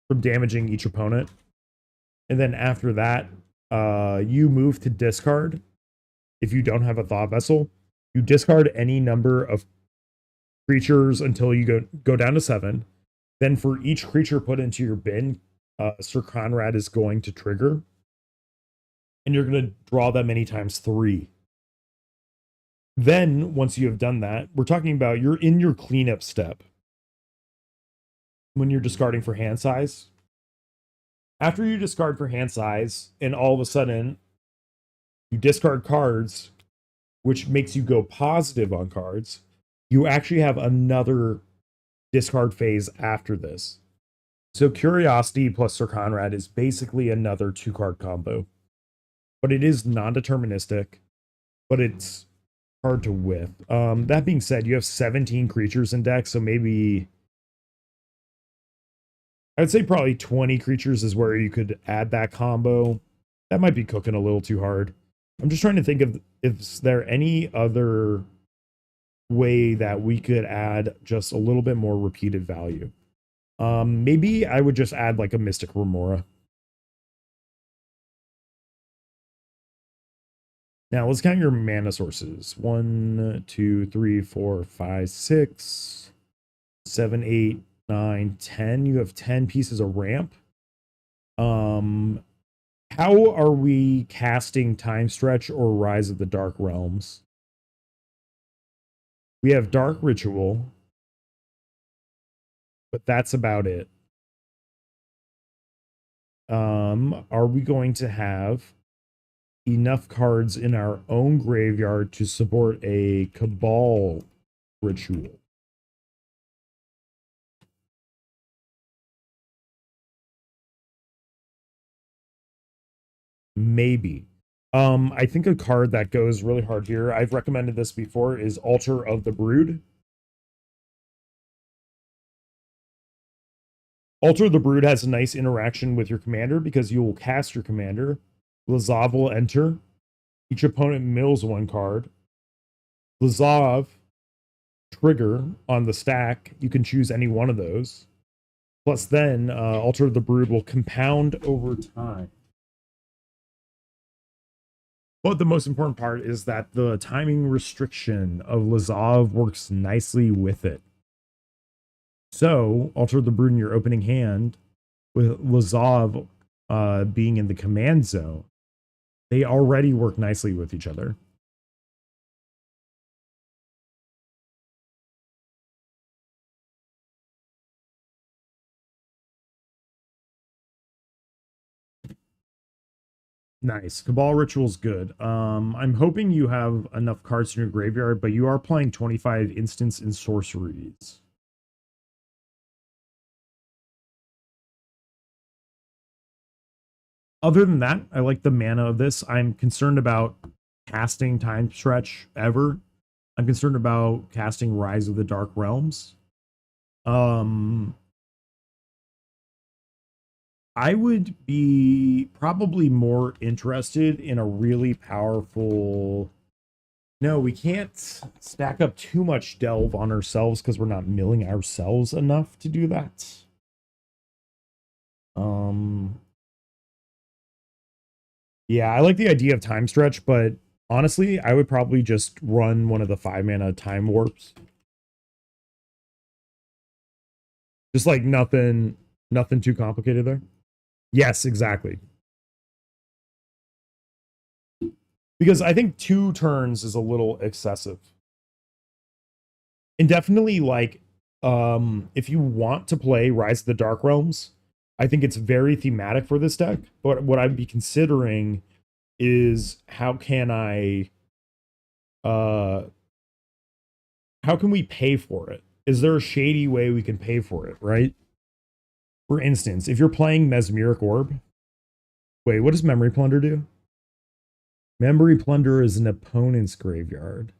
from damaging each opponent. And then after that, you move to discard. If you don't have a Thought Vessel, you discard any number of creatures until you go down to 7. Then for each creature put into your bin, Sir Conrad is going to trigger. And you're going to draw that many times 3. Then, once you have done that, we're talking about you're in your cleanup step when you're discarding for hand size. After you discard for hand size, and all of a sudden you discard cards, which makes you go positive on cards, you actually have another discard phase after this. So Curiosity plus Sir Conrad is basically another 2-card combo. But it is non-deterministic, but it's hard to whiff. That being said, you have 17 creatures in deck, so maybe I'd say probably 20 creatures is where you could add that combo. That might be cooking a little too hard. I'm just trying to think of if there any other way that we could add just a little bit more repeated value. Maybe I would just add like a Mystic Remora. Now let's count your mana sources. 1, 2, 3, 4, 5, 6, 7, 8, 9, 10. You have 10 pieces of ramp. How are we casting Time Stretch or Rise of the Dark Realms? We have Dark Ritual, but that's about it. are we going to have enough cards in our own graveyard to support a Cabal ritual? Maybe. I think a card that goes really hard here, I've recommended this before, is Altar of the Brood. Altar of the Brood has a nice interaction with your commander because you will cast your commander. Lazav will enter. Each opponent mills one card. Lazav trigger on the stack. You can choose any one of those. Plus then, Altar of the Brood will compound over time. But the most important part is that the timing restriction of Lazav works nicely with it. So, Altar the Brood in your opening hand, with Lazav being in the command zone, they already work nicely with each other. Nice. Cabal Ritual's good. I'm hoping you have enough cards in your graveyard, but you are playing 25 instants and sorceries. Other than that, I like the mana of this. I'm concerned about casting time stretch ever. I'm concerned about casting Rise of the Dark Realms. I would be probably more interested in a really powerful... No, we can't stack up too much delve on ourselves because we're not milling ourselves enough to do that. Yeah, I like the idea of time stretch, but honestly, I would probably just run one of the 5-mana time warps. Just like nothing too complicated there. Yes, exactly. Because I think 2 turns is a little excessive. And definitely, like, if you want to play Rise of the Dark Realms, I think it's very thematic for this deck. But what I'd be considering is how can we pay for it? Is there a shady way we can pay for it, right? For instance, if you're playing Mesmeric Orb, wait, what does Memory Plunder do? Memory Plunder is an opponent's graveyard.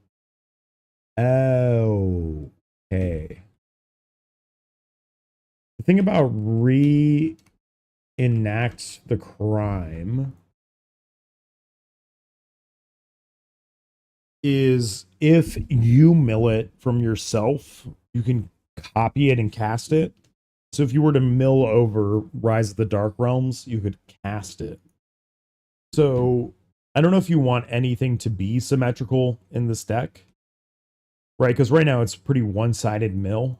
Oh, okay. The thing about reenact the crime is if you mill it from yourself, you can copy it and cast it. So if you were to mill over Rise of the Dark Realms, you could cast it. So I don't know if you want anything to be symmetrical in this deck, right? Because right now it's pretty one-sided mill.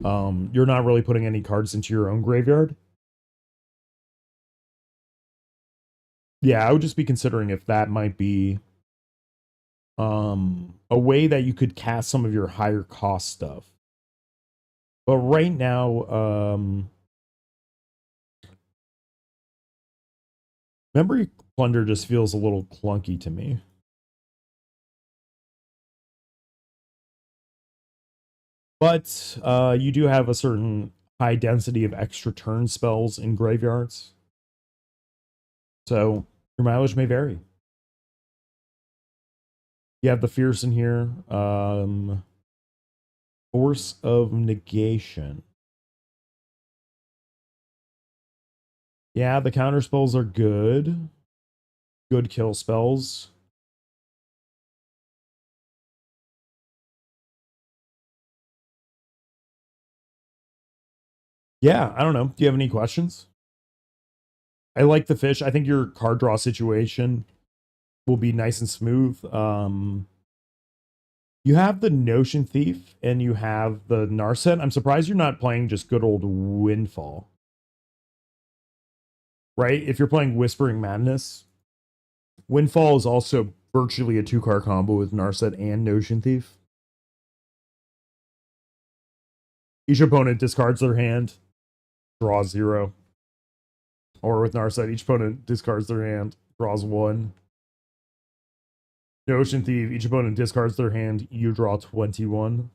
You're not really putting any cards into your own graveyard. Yeah, I would just be considering if that might be a way that you could cast some of your higher cost stuff. But right now, Memory Plunder just feels a little clunky to me. But you do have a certain high density of extra turn spells in graveyards. So your mileage may vary. You have the Fierce in here. Force of Negation. Yeah, the counter spells are good. Good kill spells. Yeah, I don't know. Do you have any questions? I like the fish. I think your card draw situation will be nice and smooth. You have the Notion Thief and you have the Narset. I'm surprised you're not playing just good old Windfall. Right? If you're playing Whispering Madness, Windfall is also virtually a 2-card combo with Narset and Notion Thief. Each opponent discards their hand, draws 0. Or with Narset, each opponent discards their hand, draws 1. The Ocean Thief, each opponent discards their hand, you draw 21.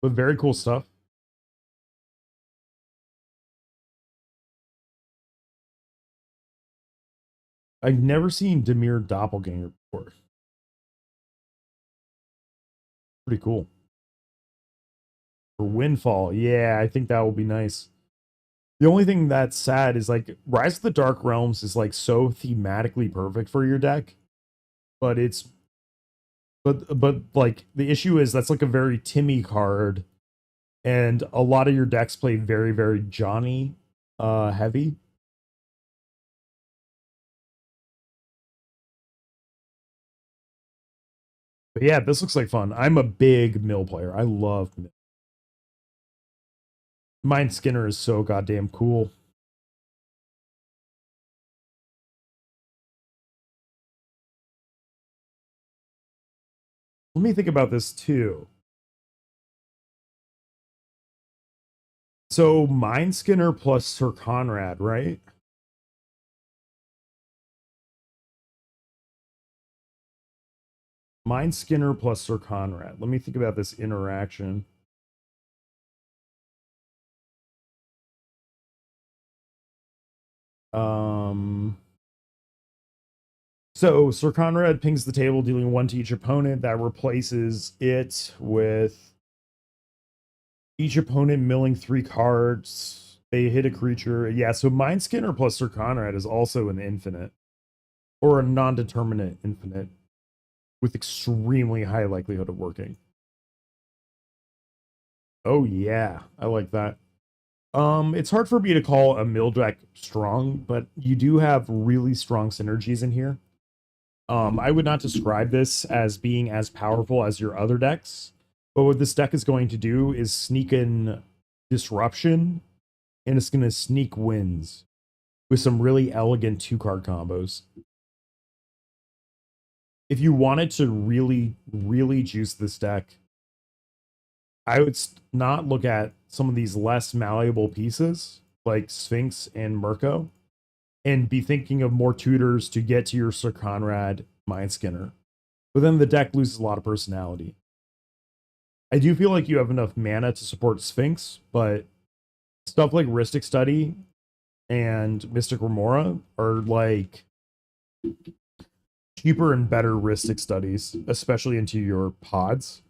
But very cool stuff. I've never seen Dimir Doppelganger before. Pretty cool. For Windfall, yeah, I think that will be nice. The only thing that's sad is like Rise of the Dark Realms is like so thematically perfect for your deck, but it's but like the issue is that's like a very Timmy card, and a lot of your decks play very, very Johnny heavy. But yeah, this looks like fun. I'm a big mill player. I love mill. Mind Skinner is so goddamn cool. Let me think about this too. So Mind Skinner plus Sir Conrad, right? Mind Skinner plus Sir Conrad. Let me think about this interaction. So Sir Conrad pings the table, dealing 1 to each opponent. That replaces it with each opponent milling 3 cards. They hit a creature. Yeah, so Mind Skinner plus Sir Conrad is also an infinite. Or a non-determinate infinite. With extremely high likelihood of working. Oh yeah, I like that. It's hard for me to call a mill deck strong, but you do have really strong synergies in here. I would not describe this as being as powerful as your other decks, but what this deck is going to do is sneak in disruption, and it's going to sneak wins with some really elegant 2-card combos. If you wanted to really, really juice this deck, I would not look at some of these less malleable pieces like Sphinx and Mirko, and be thinking of more tutors to get to your Sir Conrad Mind Skinner. But then the deck loses a lot of personality. I do feel like you have enough mana to support Sphinx, but stuff like Rhystic Study and Mystic Remora are like cheaper and better Rhystic Studies, especially into your pods.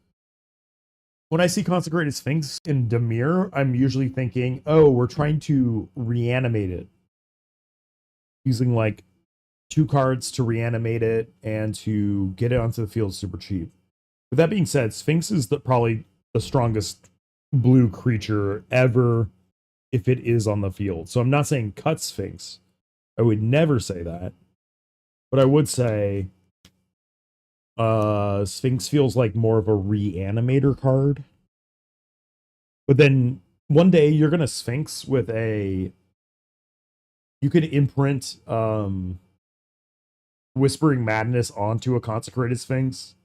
When I see Consecrated Sphinx in Dimir, I'm usually thinking, oh, we're trying to reanimate it. Using like 2 cards to reanimate it and to get it onto the field super cheap. With that being said, Sphinx is probably the strongest blue creature ever if it is on the field. So I'm not saying cut Sphinx. I would never say that. But I would say Sphinx feels like more of a reanimator card. But then one day you're going to Sphinx with a... You could imprint Whispering Madness onto a Consecrated Sphinx.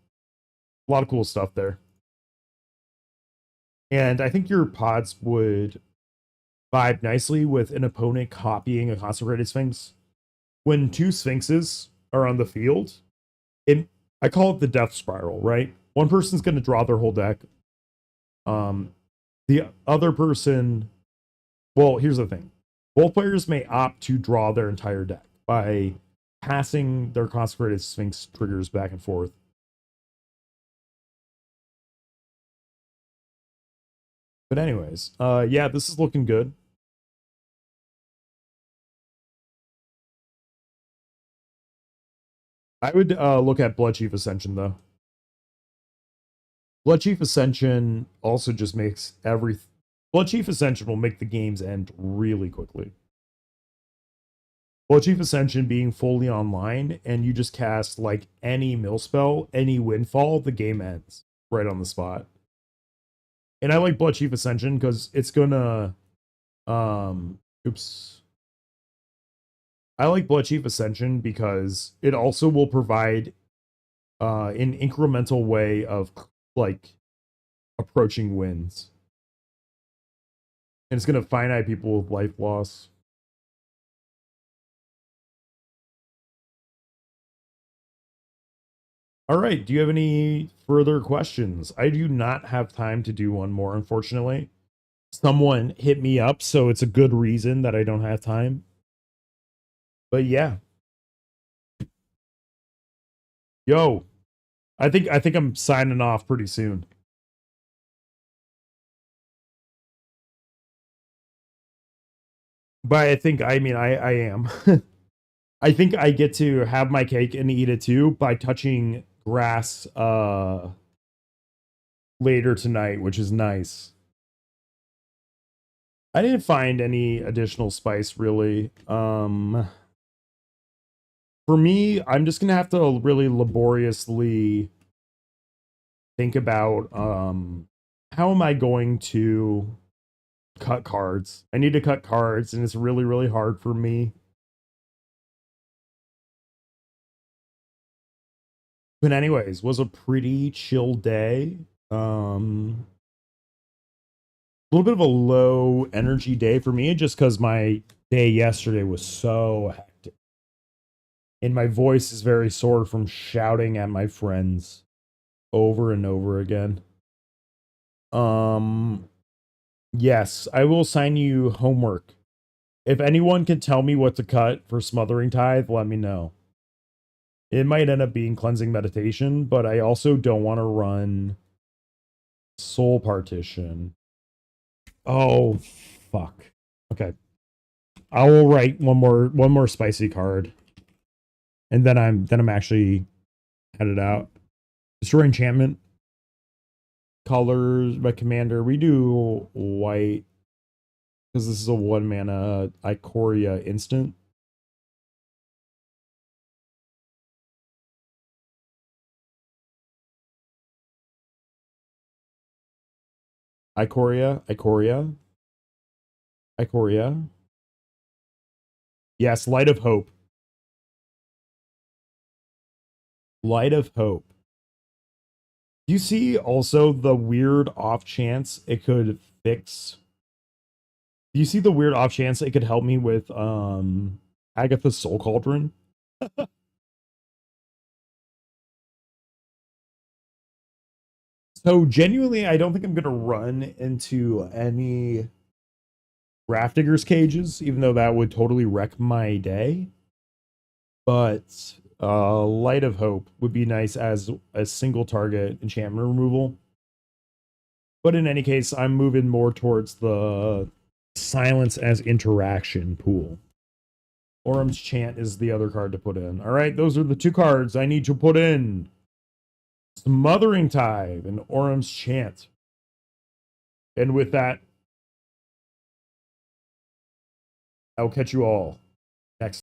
A lot of cool stuff there. And I think your pods would vibe nicely with an opponent copying a Consecrated Sphinx. When 2 Sphinxes are on the field, I call it the death spiral, right? One person's going to draw their whole deck. The other person... Well, here's the thing. Both players may opt to draw their entire deck by passing their Consecrated Sphinx triggers back and forth. But anyways, yeah, this is looking good. I would look at Bloodchief Ascension, though. Bloodchief Ascension also just makes Bloodchief Ascension will make the games end really quickly. Bloodchief Ascension being fully online, and you just cast like any mill spell, any windfall, the game ends right on the spot. And I like Bloodchief Ascension because it's gonna oops. I like Bloodchief Ascension because it also will provide an incremental way of like approaching winds. And it's going to finite people with life loss. All right. Do you have any further questions? I do not have time to do one more, unfortunately. Someone hit me up, so it's a good reason that I don't have time. But yeah. Yo, I think I'm signing off pretty soon. But I am. I think I get to have my cake and eat it too by touching grass later tonight, which is nice. I didn't find any additional spice really. For me, I'm just gonna have to really laboriously think about how am I going to cut cards. I need to cut cards, and it's really, really hard for me. But anyways, was a pretty chill day. A little bit of a low energy day for me, just because my day yesterday was so hectic. And my voice is very sore from shouting at my friends over and over again. Yes, I will assign you homework. If anyone can tell me what to cut for Smothering Tithe, let me know. It might end up being cleansing meditation, but I also don't want to run soul partition. Oh, fuck. Okay. I will write one more spicy card. And then I'm actually headed out. Destroy enchantment. Colors by commander. We do white because this is a 1-mana Ikoria instant. Ikoria. Yes, Light of Hope. Light of Hope. Do you see also the weird off chance it could fix? Do you see the weird off chance it could help me with Agatha's Soul Cauldron? So genuinely, I don't think I'm gonna run into any Grafdigger's cages, even though that would totally wreck my day. But Light of Hope would be nice as a single target enchantment removal. But in any case, I'm moving more towards the silence as interaction pool. Orum's Chant is the other card to put in. All right, those are the two cards I need to put in. Smothering Tithe and Orum's Chant. And with that, I'll catch you all